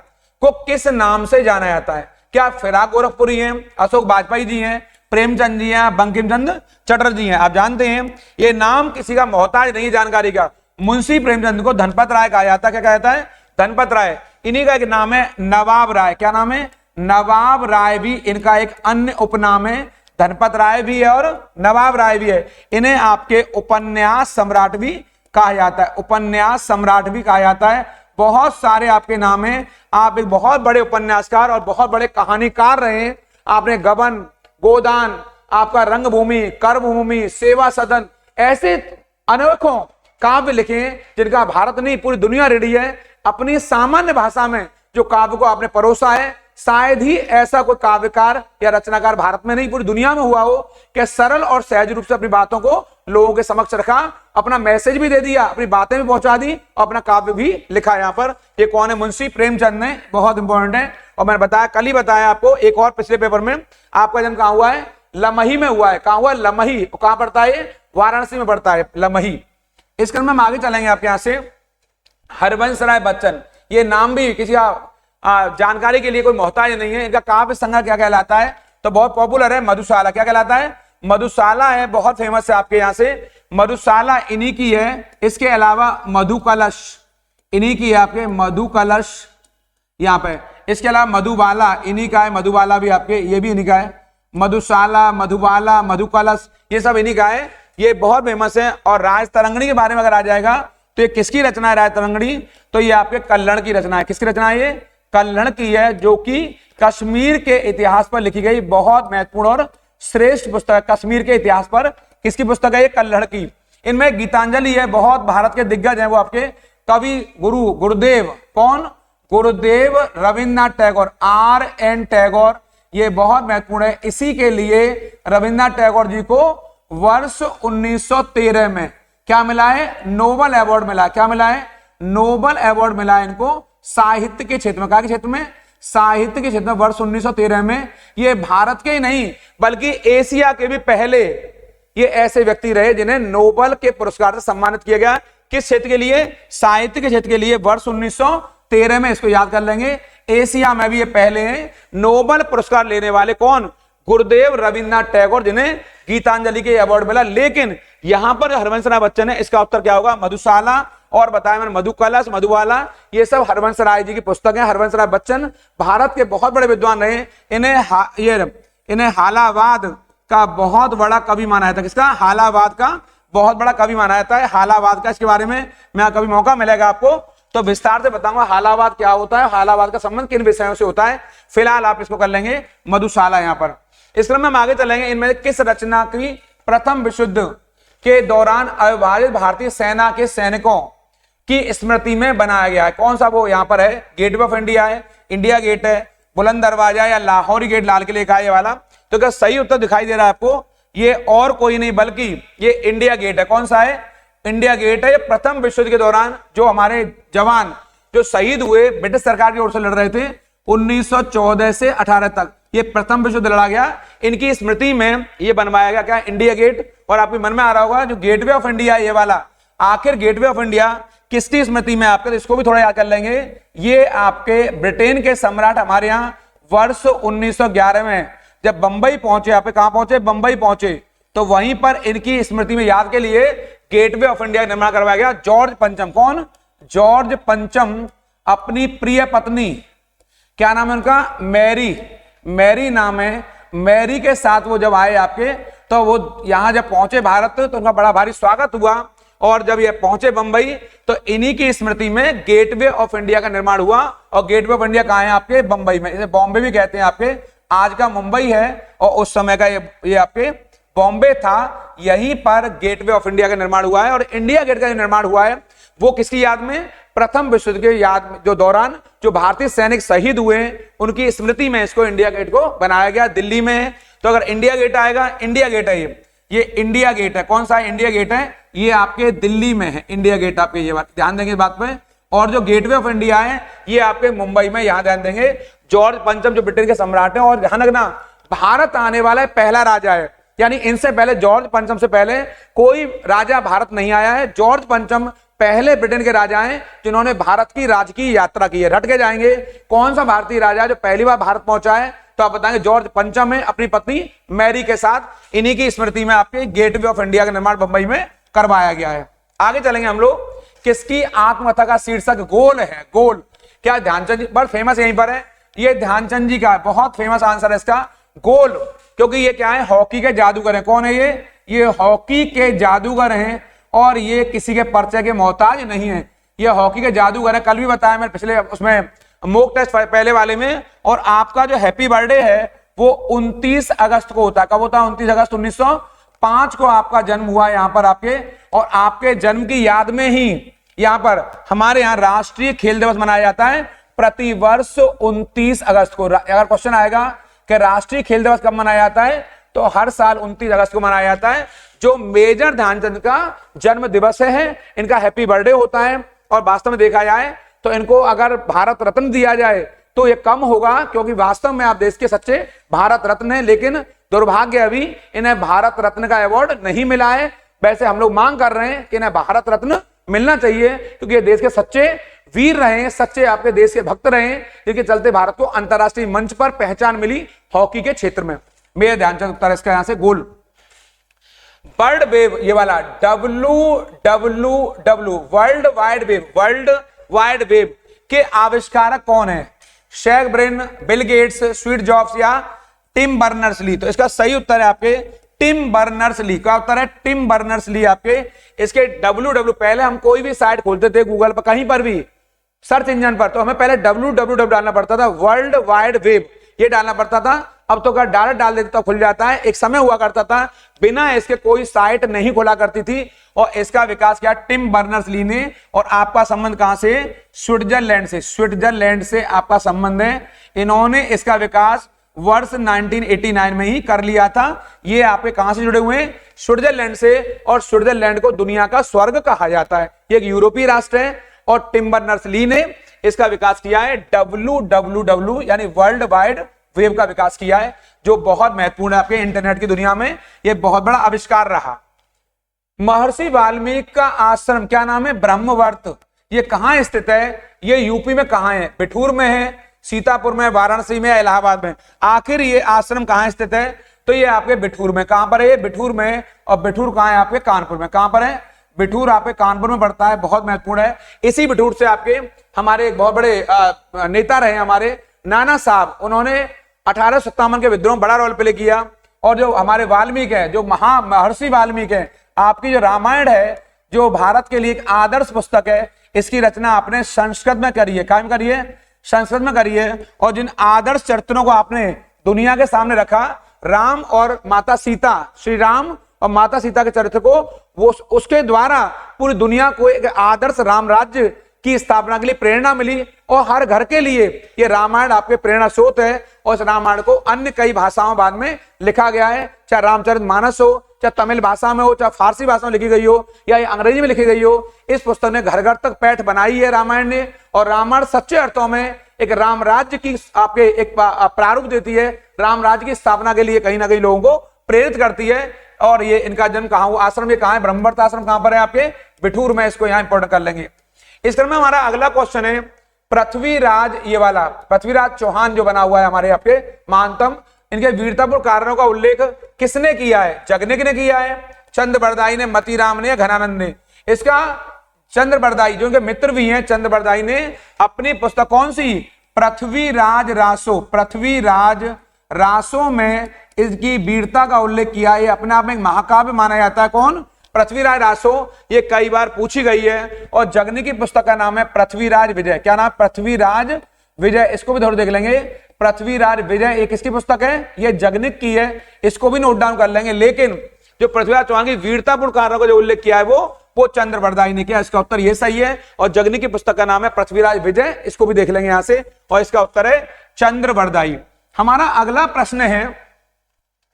को किस नाम से जाना जाता है? क्या फिराक गोरखपुरी हैं, अशोक वाजपेयी जी हैं, प्रेमचंद जी हैं, बंकिम चंद्र चटर्जी हैं? आप जानते हैं ये नाम किसी का मोहताज नहीं जानकारी का। मुंशी प्रेमचंद को धनपत राय कहा जाता है। क्या कहा जाता है? धनपत राय। इन्हीं का एक नाम है नवाब राय। क्या नाम है? नवाब राय भी इनका एक अन्य उपनाम है। धनपत राय भी है और नवाब राय भी है। इन्हें आपके उपन्यास सम्राट भी कहा जाता है। उपन्यास सम्राट भी कहा जाता है। बहुत सारे आपके नाम हैं। आप एक बहुत बड़े उपन्यासकार और बहुत बड़े कहानीकार रहे हैं। आपने गबन, गोदान, आपका रंगभूमि, कर्मभूमि, सेवा सदन, ऐसे अनेकों काव्य लिखे हैं जिनका भारत नहीं पूरी दुनिया रेडी है। अपनी सामान्य भाषा में जो काव्य को आपने परोसा है, शायद ही ऐसा कोई काव्यकार या रचनाकार भारत में नहीं पूरी दुनिया में हुआ हो कि सरल और सहज रूप से अपनी बातों को लोगों के समक्ष रखा, अपना मैसेज भी दे दिया, अपनी बातें भी पहुंचा दी और अपना काव्य भी लिखा। यहाँ पर ये कौन है? मुंशी प्रेमचंद ने। बहुत इंपॉर्टेंट है। और मैंने बताया, कल ही बताया आपको एक और पिछले पेपर में, आपका जन्म कहाँ हुआ है? लमही में हुआ है। कहाँ हुआ? लमही। कहाँ पड़ता है? वाराणसी में पड़ता है लमही। इस क्रम में हम आगे चलेंगे। आपके यहाँ से हरवंश राय बच्चन, ये नाम भी किसी जानकारी के लिए कोई मोहताज नहीं है। इनका काव्य संग्रह क्या कहलाता है? तो बहुत पॉपुलर है, मधुशाला। क्या कहलाता है? मधुशाला है, बहुत फेमस है आपके यहाँ से। मधुशाला इन्हीं की है। इसके अलावा मधु कलश इन्हीं की है आपके, मधु कलश यहाँ पे। इसके अलावा मधुबाला इन्हीं का है, मधुबाला भी आपके, ये भी इन्हीं का है। मधुशाला, मधुबाला, मधु कलश, ये सब इन्हीं का है। ये बहुत फेमस है। और राज तरंगिणी के बारे में अगर आ जाएगा तो ये किसकी रचना है? राज तरंगिणी तो ये आपके कल्हण की रचना है। किसकी रचना है? ये कल्हण की है, जो कि कश्मीर के इतिहास पर लिखी गई बहुत महत्वपूर्ण और श्रेष्ठ पुस्तक है। कश्मीर के इतिहास पर किसकी पुस्तक है? ये कल्हण की। इनमें गीतांजलि है। बहुत भारत के दिग्गज हैं वो आपके कवि गुरु गुरुदेव। कौन? गुरुदेव रविन्द्रनाथ टैगोर, RN टैगोर। ये बहुत महत्वपूर्ण है। इसी के लिए रविन्द्रनाथ टैगोर जी को वर्ष 1913 में क्या मिला है? नोबल अवार्ड मिला। क्या मिला है? नोबल अवार्ड मिला है इनको साहित्य के क्षेत्र में। क्या के क्षेत्र में? साहित्य के क्षेत्र में वर्ष 1913 में। ये भारत के ही नहीं बल्कि एशिया के भी पहले ये ऐसे व्यक्ति रहे जिन्हें नोबल के पुरस्कार से सम्मानित किया गया। किस क्षेत्र के लिए? साहित्य के क्षेत्र के लिए। वर्ष 1913 में, इसको याद कर लेंगे। एशिया में भी ये पहले हैं नोबल पुरस्कार लेने वाले। कौन? गुरुदेव रविन्द्रनाथ टैगोर, जिन्हें गीतांजलि के अवार्ड मिला। लेकिन यहां पर हरवंश राय बच्चन है, इसका उत्तर क्या होगा? मधुशाला। और बताया मैंने मधु कलश, मधुबाला, ये सब हरवंश राय जी की पुस्तक है। हरवंश राय बच्चन भारत के बहुत बड़े विद्वान रहे। इन्हें हालावाद का बहुत बड़ा कवि माना जाता है। किसका? हालावाद का बहुत बड़ा कवि माना जाता है। हालावाद का, इसके बारे में मैं कभी मौका मिलेगा आपको तो विस्तार से बताऊंगा हालावाद क्या होता है, हालावाद का संबंध किन विषयों से होता है। फिलहाल आप इसको कर लेंगे मधुशाला। यहाँ पर इस क्रम में हम आगे चलेंगे। इनमें किस रचना की प्रथम विश्व युद्ध के दौरान अविभाजित भारतीय सेना के सैनिकों की स्मृति में बनाया गया है? कौन सा? वो यहां पर है, गेटवे ऑफ इंडिया है, इंडिया गेट है, बुलंद दरवाजा या लाहौरी गेट, लाल किले का ये वाला। तो क्या सही उत्तर दिखाई दे रहा है आपको? ये और कोई नहीं बल्कि ये इंडिया गेट है। कौन सा है? इंडिया गेट है। ये प्रथम विश्व युद्ध के दौरान जो हमारे जवान जो शहीद हुए ब्रिटिश सरकार की ओर से लड़ रहे थे 1914 से 18 तक, ये प्रथम विश्व युद्ध लड़ा गया। इनकी स्मृति में ये बनवाया गया क्या? India Gate. और आपके मन में आ रहा होगा जो गेटवे ऑफ इंडिया ये वाला, आखिर गेटवे ऑफ इंडिया किसकी स्मृति में? आपके, तो इसको भी थोड़ा याद कर लेंगे। ये आपके ब्रिटेन के सम्राट हमारे यहाँ वर्ष 1911 में जब बंबई पहुंचे, यहाँ पे कहां पहुंचे? बंबई पहुंचे, तो वहीं पर इनकी स्मृति में याद के लिए गेटवे ऑफ इंडिया का निर्माण करवाया गया। जॉर्ज पंचम, कौन? जॉर्ज पंचम अपनी प्रिय पत्नी, क्या नाम है उनका? मैरी, मैरी नाम है, मैरी के साथ वो जब आए आपके, तो वो यहां जब पहुंचे भारत तो उनका बड़ा भारी स्वागत हुआ। और जब ये पहुंचे बंबई तो इन्हीं की स्मृति में गेटवे ऑफ इंडिया का निर्माण हुआ। और गेटवे ऑफ इंडिया कहां है? आपके बंबई में। इसे बॉम्बे भी कहते हैं, आपके आज का मुंबई है और उस समय का ये आपके बॉम्बे था। यहीं पर गेटवे ऑफ इंडिया का निर्माण हुआ है। और इंडिया गेट का निर्माण हुआ है वो किसकी याद में? प्रथम विश्व युद्ध के याद में, जो दौरान जो भारतीय सैनिक शहीद हुए उनकी स्मृति में इसको इंडिया गेट को बनाया गया। दिल्ली में है, तो अगर इंडिया गेट आएगा, इंडिया गेट है ये इंडिया गेट है। कौन सा है? इंडिया गेट है, ये आपके दिल्ली में है इंडिया गेट। आपके ये बात ध्यान देंगे इस बात पे। और जो गेटवे ऑफ इंडिया है ये आपके मुंबई में, यहां ध्यान देंगे। जॉर्ज पंचम जो ब्रिटेन के सम्राट हैं, और ध्यान रखना भारत आने वाला है पहला राजा है, यानी इनसे पहले जॉर्ज पंचम से पहले कोई राजा भारत नहीं आया है। जॉर्ज पंचम पहले ब्रिटेन के राजा हैं जिन्होंने भारत की राजकीय यात्रा की है। रट के जाएंगे कौन सा भारतीय राजा जो पहली बार भारत पहुंचा है, तो आप बताएंगे जॉर्ज पंचम है, अपनी पत्नी मैरी के साथ। इन्हीं की स्मृति में आपके गेटवे ऑफ इंडिया का निर्माण बंबई में करवाया गया है। आगे चलेंगे हम लोग। किसकी आत्मकथा का शीर्षक गोल है? गोल। क्या? ध्यानचंद जी, बड़ा फेमस यहीं पर है, ये ध्यानचंद जी का बहुत फेमस आंसर है इसका, गोल। क्योंकि ये क्या है? हॉकी के जादूगर हैं। कौन है ये हॉकी के जादूगर हैं और ये किसी के परिचय के मोहताज नहीं है। ये हॉकी के जादूगर है। कल भी बताया मैंने पिछले उसमें मॉक टेस्ट पहले वाले में। और आपका जो हैप्पी बर्थडे है वो 29 अगस्त को होता है। कब होता है? 29 अगस्त 1905 को आपका जन्म हुआ यहाँ पर आपके। और आपके जन्म की याद में ही यहाँ पर हमारे यहाँ राष्ट्रीय खेल दिवस मनाया जाता है प्रति वर्ष 29 अगस्त को। अगर क्वेश्चन आएगा कि राष्ट्रीय खेल दिवस कब मनाया जाता है, तो हर साल 29 अगस्त को मनाया जाता है, जो मेजर ध्यानचंद का जन्म दिवस है। इनका हैप्पी बर्थडे होता है। और वास्तव में देखा जाए तो इनको अगर भारत रत्न दिया जाए तो ये कम होगा, क्योंकि वास्तव में आप देश के सच्चे भारत रत्न है। लेकिन दुर्भाग्य अभी इन्हें भारत रत्न का अवार्ड नहीं मिला है। वैसे हम लोग मांग कर रहे हैं कि इन्हें भारत रत्न मिलना चाहिए, क्योंकि ये देश के सच्चे वीर रहे, सच्चे आपके देश के भक्त रहे, जिनके चलते भारत को अंतरराष्ट्रीय मंच पर पहचान मिली हॉकी के क्षेत्र में। मेरे ध्यानचंद उत्तर इसका यहां से गोल। वर्ल्ड वेब, ये वाला WWW world wide web, world wide web के आविष्कारक कौन है? शेख Brin, Bill Gates, Steve Jobs या टिम बर्नर्स ली? तो इसका सही उत्तर है आपके टिम बर्नर्स ली। क्या उत्तर है? टिम बर्नर्स ली आपके। इसके WW, पहले हम कोई भी साइट खोलते थे गूगल पर, कहीं पर भी सर्च इंजन पर, तो हमें पहले WWW डालना पड़ता था, वर्ल्ड वाइड वेब ये डालना पड़ता था। अब तो अगर डायरेक्ट डाल देते तो खुल जाता है। एक समय हुआ करता था बिना इसके कोई साइट नहीं खोला करती थी। और इसका विकास किया टिम बर्नर्स ली ने। और आपका संबंध कहां से? स्विट्जरलैंड से। स्विट्जरलैंड से आपका संबंध है। इन्होंने इसका विकास वर्ष 1989 में ही कर लिया था। ये आपके कहां से जुड़े हुए हैं? स्विट्जरलैंड से। और स्विट्जरलैंड को दुनिया का स्वर्ग कहा जाता है। ये एक यूरोपीय राष्ट्र है और टिम बर्नर्स ली ने इसका विकास किया है। WWW यानी वर्ल्ड वाइड वेब का विकास किया है, जो बहुत महत्वपूर्ण है आपके इंटरनेट की दुनिया में। यह बहुत बड़ा आविष्कार रहा। महर्षि वाल्मीकि का आश्रम क्या नाम है? ब्रह्मवर्त। ये कहां स्थित है? ये यूपी में कहां है? बिठूर में है, सीतापुर में, वाराणसी में, इलाहाबाद में। आखिर ये आश्रम कहां स्थित है? तो ये आपके बिठूर में। कहां पर है? बिठूर में। और बिठूर कहां है? आपके कानपुर में। कहां पर है? बिठूर आपके कानपुर में पड़ता है, बहुत महत्वपूर्ण है। इसी बिठूर से आपके हमारे एक बहुत बड़े नेता रहे हमारे नाना साहब, उन्होंने 1857 के विद्रोह में बड़ा रोल प्ले किया। और जो हमारे वाल्मीकि है, जो महर्षि वाल्मीकि है, आपकी जो रामायण है, जो भारत के लिए एक आदर्श पुस्तक है, इसकी रचना आपने संस्कृत में करी है। कायम करिए, संस्कृत में करी है। और जिन आदर्श चरित्रों को आपने दुनिया के सामने रखा, राम और माता सीता, श्री राम और माता सीता के चरित्र को वो उसके द्वारा पूरी दुनिया को एक आदर्श राम राज्य की स्थापना के लिए प्रेरणा मिली और हर घर के लिए ये रामायण आपके प्रेरणा स्रोत है। और इस रामायण को अन्य कई भाषाओं बाद में लिखा गया है, चाहे रामचरितमानस हो, चाहे तमिल भाषा में हो, चाहे फारसी भाषा में लिखी गई हो या अंग्रेजी में लिखी गई हो। इस पुस्तक ने घर घर तक पैठ बनाई है रामायण ने। और रामायण सच्चे अर्थों में एक राम राज्य की आपके एक प्रारूप देती है, राम राज्य की स्थापना के लिए कहीं ना कहीं लोगों को प्रेरित करती है। और ये इनका जन्म कहाँ हुआ, आश्रम ये कहाँ है, ब्रह्मवर्त आश्रम कहाँ पर है आपके, बिठूर में। इसको यहाँ इंपोर्टेंट कर लेंगे। इस क्रम में हमारा अगला क्वेश्चन है पृथ्वीराज, ये वाला पृथ्वीराज चौहान जो बना हुआ है हमारे आपके महानतम, इनके वीरतापूर्ण कार्यों का उल्लेख किसने किया है, जगनिक ने किया है, चंद्रबरदाई ने, मतीराम ने या घनानंद ने। इसका चंद्रबरदाई जो उनके मित्र भी हैं, चंद्रबरदाई ने अपनी पुस्तक कौन सी, पृथ्वीराज रासो, पृथ्वीराज रासो में इसकी वीरता का उल्लेख किया है। अपने आप में एक महाकाव्य माना जाता है। कौन, पृथ्वीराज रासो। ये कई बार पूछी गई है। और जगनी की पुस्तक का नाम है पृथ्वीराज विजय। क्या नाम, पृथ्वीराज विजय। इसको भी थोड़ा देख लेंगे। पृथ्वीराज विजय एक किसकी पुस्तक है, ये जगनिक की है। इसको भी नोट डाउन कर लेंगे। लेकिन जो पृथ्वीराज चौहान की वीरतापूर्ण कार्यों का जो उल्लेख किया है वो चंद्रबरदाई ने किया। इसका उत्तर ये सही है। और जगनी की पुस्तक का नाम है पृथ्वीराज विजय। इसको भी देख लेंगे यहां से। और इसका उत्तर है चंद्रबरदाई। हमारा अगला प्रश्न है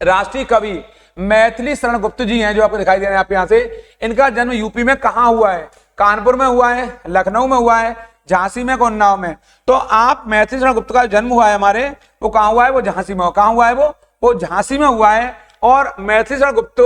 राष्ट्रीय कवि मैथिली शरण गुप्त जी हैं, जो आपको दिखाई दे रहे हैं आप यहां से। इनका जन्म यूपी में कहां हुआ है, कानपुर में हुआ है, लखनऊ में हुआ है, झांसी में, उन्नाव में। तो आप मैथिली शरण गुप्त का जन्म हुआ है हमारे, वो कहां हुआ है, वो झांसी में। कहां हुआ है वो झांसी में हुआ है। और मैथिली शरण गुप्त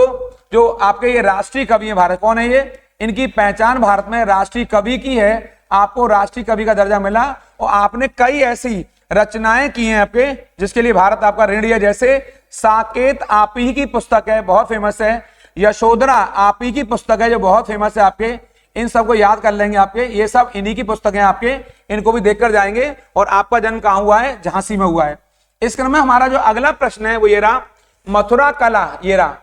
जो आपके ये राष्ट्रीय कवि है भारत, कौन है ये, इनकी पहचान भारत में राष्ट्रीय कवि की है। आपको राष्ट्रीय कवि का दर्जा मिला और आपने कई ऐसी रचनाएं की हैं आपके, जिसके लिए भारत आपका ऋणी है। जैसे साकेत आप ही की पुस्तक है, बहुत फेमस है। यशोधरा आप ही की पुस्तक है, जो बहुत फेमस है आपके। इन सबको याद कर लेंगे आपके, ये सब इन्हीं की पुस्तक है आपके। इनको भी देखकर जाएंगे। और आपका जन्म कहां हुआ है, झांसी में हुआ है। इस क्रम में हमारा जो अगला प्रश्न है वो ये रहा, मथुरा कला ये रहा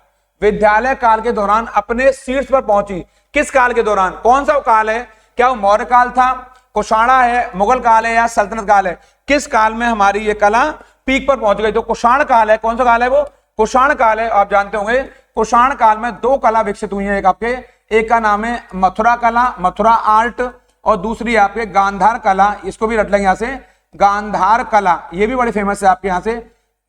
विद्यालय काल के दौरान अपने शीर्ष पर पहुंची। किस काल के दौरान, कौन सा काल है, क्या वो मौर्य काल था, कुषाणा है, मुगल काल है या सल्तनत काल है। किस काल में हमारी ये कला पीक पर पहुंच गई, तो कुषाण काल है। कौन सा काल है वो, कुषाण काल है। आप जानते होंगे कुषाण काल में दो कला विकसित हुई है। एक आपके, एक का नाम है मथुरा कला, मथुरा आर्ट, और दूसरी आपके गांधार कला। इसको भी रट लेंगे यहाँ से, गांधार कला, ये भी बड़ी फेमस है आपके यहाँ से,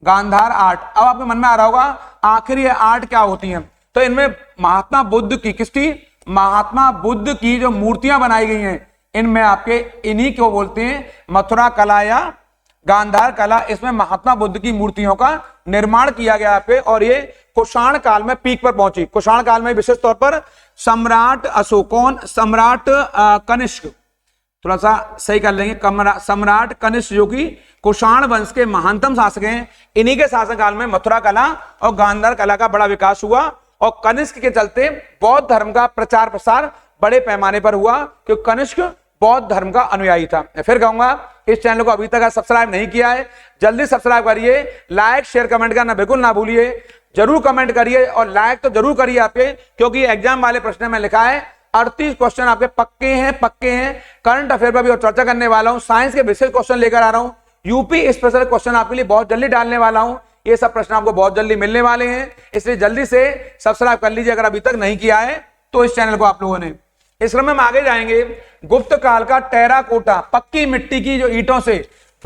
गांधार आर्ट। अब आपके मन में आ रहा होगा आखिर ये आर्ट क्या होती है। तो इनमें महात्मा बुद्ध की, किसकी, महात्मा बुद्ध की जो मूर्तियां बनाई गई हैं, इनमें आपके इन्हीं को बोलते हैं मथुरा कला या गांधार कला। इसमें महात्मा बुद्ध की मूर्तियों का निर्माण किया गया आपके। और ये कुषाण काल में पीक पर पहुंची। कुषाण काल में विशेष तौर पर सम्राट अशोकन, सम्राट कनिष्क, थोड़ा सा सही कर लेंगे, सम्राट कनिष्क जो कि कुषाण वंश के महानतम शासक हैं, इन्हीं के शासनकाल में मथुरा कला और गांधार कला का बड़ा विकास हुआ। और कनिष्क के चलते बौद्ध धर्म का प्रचार प्रसार बड़े पैमाने पर हुआ, क्योंकि कनिष्क बौद्ध धर्म का अनुयायी था। मैं फिर कहूंगा, इस चैनल को अभी तक सब्सक्राइब नहीं किया है, जल्दी सब्सक्राइब करिए, लाइक शेयर कमेंट करना बिल्कुल ना भूलिए। जरूर कमेंट करिए और लाइक तो जरूर करिए आपके, क्योंकि एग्जाम वाले प्रश्न में लिखा है 38 क्वेश्चन आपके पक्के हैं। करंट अफेयर पर भी और चर्चा करने वाला हूं, साइंस के विशेष क्वेश्चन लेकर आ रहा हूं, यूपी स्पेशल क्वेश्चन आपके लिए बहुत जल्दी डालने वाला हूं। ये सब प्रश्न आपको बहुत जल्दी मिलने वाले हैं, इसलिए जल्दी से सब्सक्राइब कर लीजिए अगर अभी तक नहीं किया है तो इस चैनल को आप लोगों ने। इस क्रम में हम आगे जाएंगे। गुप्त काल का टेराकोटा, पक्की मिट्टी की जो ईंटों से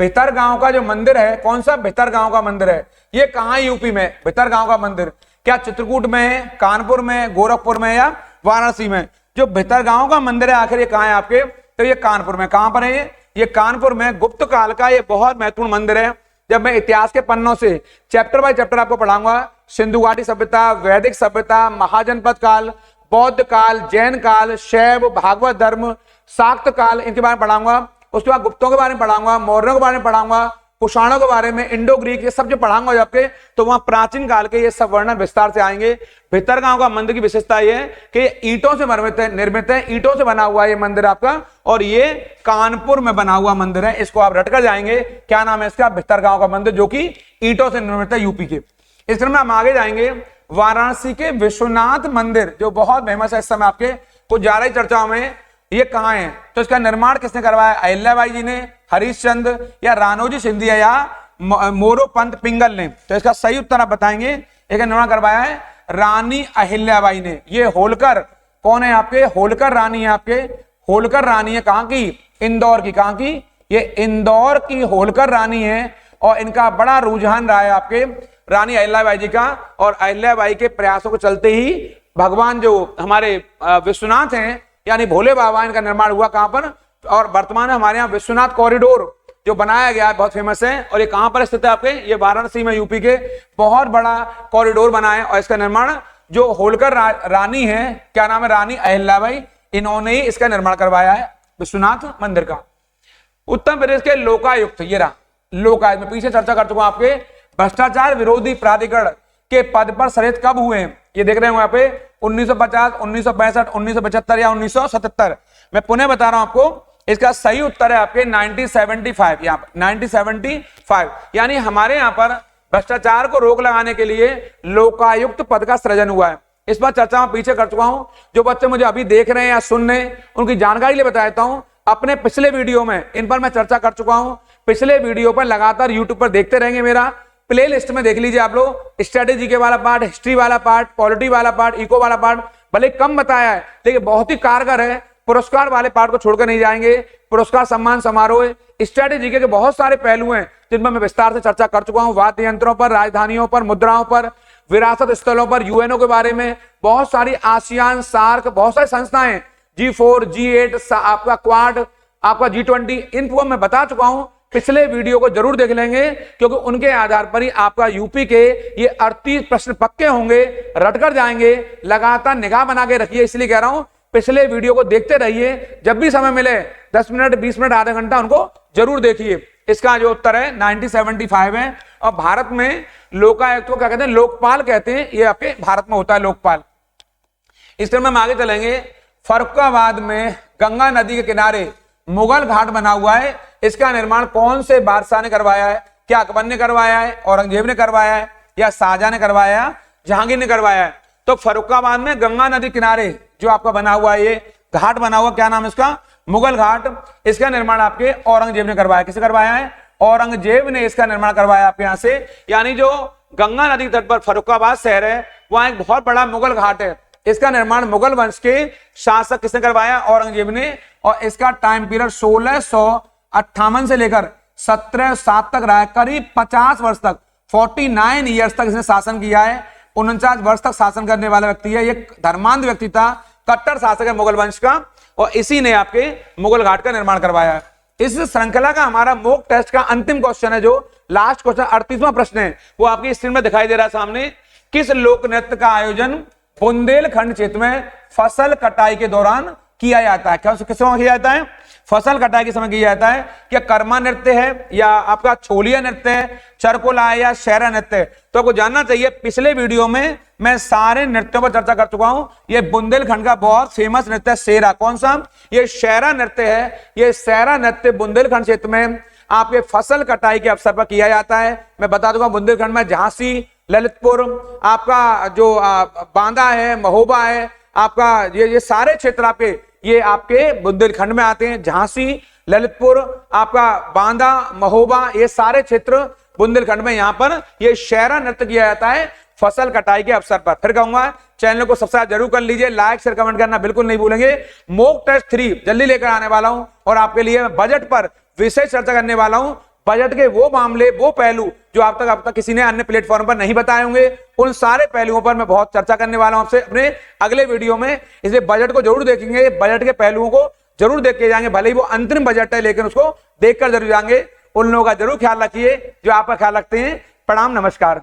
भितरगांव का जो मंदिर है, कौन सा भितरगांव का मंदिर है, ये कहां है यूपी में, भितरगांव का मंदिर। क्या चित्रकूट में है, कानपुर में, गोरखपुर में या वाराणसी में। जो भितरगांव का मंदिर है आखिर ये कहां है आपके, तो ये कानपुर में। कहां पर है ये कानपुर में। गुप्त काल का ये बहुत महत्वपूर्ण मंदिर है। जब मैं इतिहास के पन्नों से चैप्टर बाय चैप्टर आपको पढ़ाऊंगा, सिंधु घाटी सभ्यता, वैदिक सभ्यता, महाजनपद काल, बौद्ध काल, जैन काल, शैव, भागवत धर्म, शाक्त काल, इनके बारे में पढ़ाऊंगा। उसके बाद गुप्तों के बारे में पढ़ाऊंगा, मौर्यों के बारे में पढ़ाऊंगा, कुषाणों के बारे में, इंडो ग्रीक, ये सब जो पढ़ाऊंगा आपके, तो वहां प्राचीन काल के ये सब वर्णन विस्तार से आएंगे। भितरगांव का मंदिर की विशेषता ये है कि ईंटों से निर्मित है, ईंटों से बना हुआ है ये मंदिर आपका, और ये कानपुर में बना हुआ मंदिर है। इसको आप रटकर जाएंगे, क्या नाम है इसका, भितरगांव का मंदिर, जो कि ईंटों से निर्मित है यूपी के। इस क्रम में हम आगे जाएंगे। वाराणसी के विश्वनाथ मंदिर जो बहुत फेमस है इस समय आपके, कुछ ज्यादा ही चर्चाओं में, ये कहां है, तो इसका निर्माण किसने करवाया, अहिल्याबाई जी ने, हरीश चंद्र या रानोजी सिंधिया या मोरोपंत पिंगल ने। तो इसका सही उत्तर आप बताएंगे। इसका निर्माण करवाया है रानी अहिल्याबाई ने। ये होलकर कौन है आपके? होलकर रानी है आपके। होलकर रानी है कहां की? इंदौर की। कहां की? ये इंदौर की होलकर रानी है। और इनका बड़ा रुझान रहा है आपके रानी अहिल्याबाई जी का। और अहिल्याबाई के प्रयासों को चलते ही भगवान जो हमारे विश्वनाथ हैं यानी भोले बाबा, इनका निर्माण हुआ कहां पर? और वर्तमान में हमारे यहाँ विश्वनाथ कॉरिडोर जो बनाया गया है बहुत फेमस है। और ये कहां पर स्थित है आपके? ये वाराणसी में, यूपी के। बहुत बड़ा कॉरिडोर बना है और इसका निर्माण जो होलकर रानी है, क्या नाम है? रानी अहिल्याबाई, इन्होंने ही इसका निर्माण करवाया है विश्वनाथ मंदिर का। उत्तर प्रदेश के लोकायुक्त, ये रहा लोकायुक्त, मैं पीछे चर्चा कर चुका हूं आपके। भ्रष्टाचार विरोधी प्राधिकरण के पद पर सरित कब हुए? ये देख रहे हो यहाँ पे 1950, 1965, 1975 या 1977। मैं पुनः बता रहा हूं आपको, इसका सही उत्तर है आपके 1975। यहाँ पर 1975 यानी हमारे यहाँ पर भ्रष्टाचार को रोक लगाने के लिए लोकायुक्त पद का सृजन हुआ है। इस पर चर्चा मैं पीछे कर चुका हूं। जो बच्चे मुझे अभी देख रहे हैं या सुन रहे हैं, उनकी जानकारी लिए बता देता हूं। अपने पिछले वीडियो में इन पर मैं चर्चा कर चुका हूं। पिछले वीडियो पर लगातार यूट्यूब पर देखते रहेंगे, मेरा प्ले लिस्ट में देख लीजिए आप लोग। स्ट्रेटेजी के वाला पार्ट, हिस्ट्री वाला पार्ट, पॉलिटी वाला पार्ट, इको वाला पार्ट, भले कम बताया है लेकिन बहुत ही कारगर है। पुरस्कार वाले पार्ट को छोड़कर नहीं जाएंगे। पुरस्कार सम्मान समारोह, स्ट्रेटेजी के बहुत सारे पहलू हैं जिन पर मैं विस्तार से चर्चा कर चुका हूं। वाद्य यंत्रों पर, राजधानियों पर, मुद्राओं पर, विरासत स्थलों पर, यूएनओ के बारे में, बहुत सारी आसियान, सार्क, बहुत सारी संस्थाएं, G4, G8, आपका क्वाड, आपका G20, इनको मैं बता चुका हूं। पिछले वीडियो को जरूर देख लेंगे क्योंकि उनके आधार पर ही आपका यूपी के ये 38 प्रश्न पक्के होंगे, रटकर जाएंगे। लगातार निगाह बना के रखिए, इसलिए कह रहा हूं पिछले वीडियो को देखते रहिए। जब भी समय मिले 10 मिनट, 20 मिनट, आधा घंटा उनको जरूर देखिए। इसका जो उत्तर है 1975 है। और भारत में लोकायुक्त को क्या कहते हैं? लोकपाल कहते हैं। ये आपके भारत में होता है लोकपाल। इस तरह हम आगे चलेंगे। फर्रुखाबाद में गंगा नदी के किनारे मुगल घाट बना हुआ है। इसका निर्माण कौन से बादशाह ने करवाया है? क्या अकबर ने करवाया है, औरंगजेब ने करवाया है, या शाहजहां ने करवाया, जहांगीर ने करवाया है? तो फर्रुखाबाद में गंगा नदी किनारे जो आपका बना हुआ है, ये घाट बना हुआ, क्या नाम है इसका? मुगल घाट। इसका निर्माण आपके औरंगजेब ने करवाया। किसे करवाया है? औरंगजेब ने इसका निर्माण करवाया आपके यहां से। यानी जो गंगा नदी तट पर फर्रुखाबाद शहर है, वहां एक बहुत बड़ा मुगल घाट है। इसका निर्माण मुगल वंश के शासक किसने करवाया? औरंगजेब ने। और इसका टाइम पीरियड 1658 से लेकर 1707 तक रहा है। करीब 50 वर्ष तक, 49 ईयर्स तक इसने शासन किया है। 49 वर्ष तक शासन करने वाला व्यक्ति है। ये धर्मांध व्यक्ति था, कट्टर शासक है मुगल वंश का, और इसी ने आपके मुगल घाट का निर्माण करवाया है। इस श्रृंखला का हमारा मॉक टेस्ट का अंतिम क्वेश्चन है, जो लास्ट क्वेश्चन 38वां प्रश्न है, वो आपकी स्क्रीन में दिखाई दे रहा है सामने। किस लोक नृत्य का आयोजन बुंदेलखंड क्षेत्र में फसल कटाई के दौरान किया जाता है? क्या किस समय किया जाता है? फसल कटाई के समय किया जाता है। क्या कर्मा नृत्य है, या आपका छोलिया नृत्य है, चरकोला है, या शहरा नृत्य है? तो आपको जानना चाहिए, पिछले वीडियो में मैं सारे नृत्यों पर चर्चा कर चुका हूं। ये बुंदेलखंड का बहुत फेमस नृत्य है शेरा। कौन सा? ये शहरा नृत्य है। ये शहरा नृत्य बुंदेलखंड क्षेत्र में आपके फसल कटाई के अवसर पर किया जाता है। मैं बता दूंगा, बुंदेलखंड में झांसी, ललितपुर, आपका जो बांदा है, महोबा है, आपका ये सारे क्षेत्र आपके बुंदेलखंड में आते हैं। झांसी, ललितपुर, आपका बांदा, महोबा, ये सारे क्षेत्र बुंदेलखंड में यहाँ पर ये शहरा नृत्य किया जाता है फसल कटाई के अवसर पर। फिर कहूंगा चैनल को सब्सक्राइब जरूर कर लीजिए, लाइक शेयर कमेंट करना बिल्कुल नहीं भूलेंगे। मॉक टेस्ट 3 जल्दी लेकर आने वाला हूं और आपके लिए बजट पर विशेष चर्चा करने वाला हूं। बजट के वो मामले, वो पहलू जो अब तक किसी ने अन्य प्लेटफॉर्म पर नहीं बताए होंगे, उन सारे पहलुओं पर मैं बहुत चर्चा करने वाला हूं आपसे अपने अगले वीडियो में। इसलिए बजट को जरूर देखेंगे, बजट के पहलुओं को जरूर देख के जाएंगे। भले ही वो अंतरिम बजट है, लेकिन उसको देखकर जरूर जाएंगे। उन लोगों का जरूर ख्याल रखिए जो आपका ख्याल रखते हैं। प्रणाम, नमस्कार।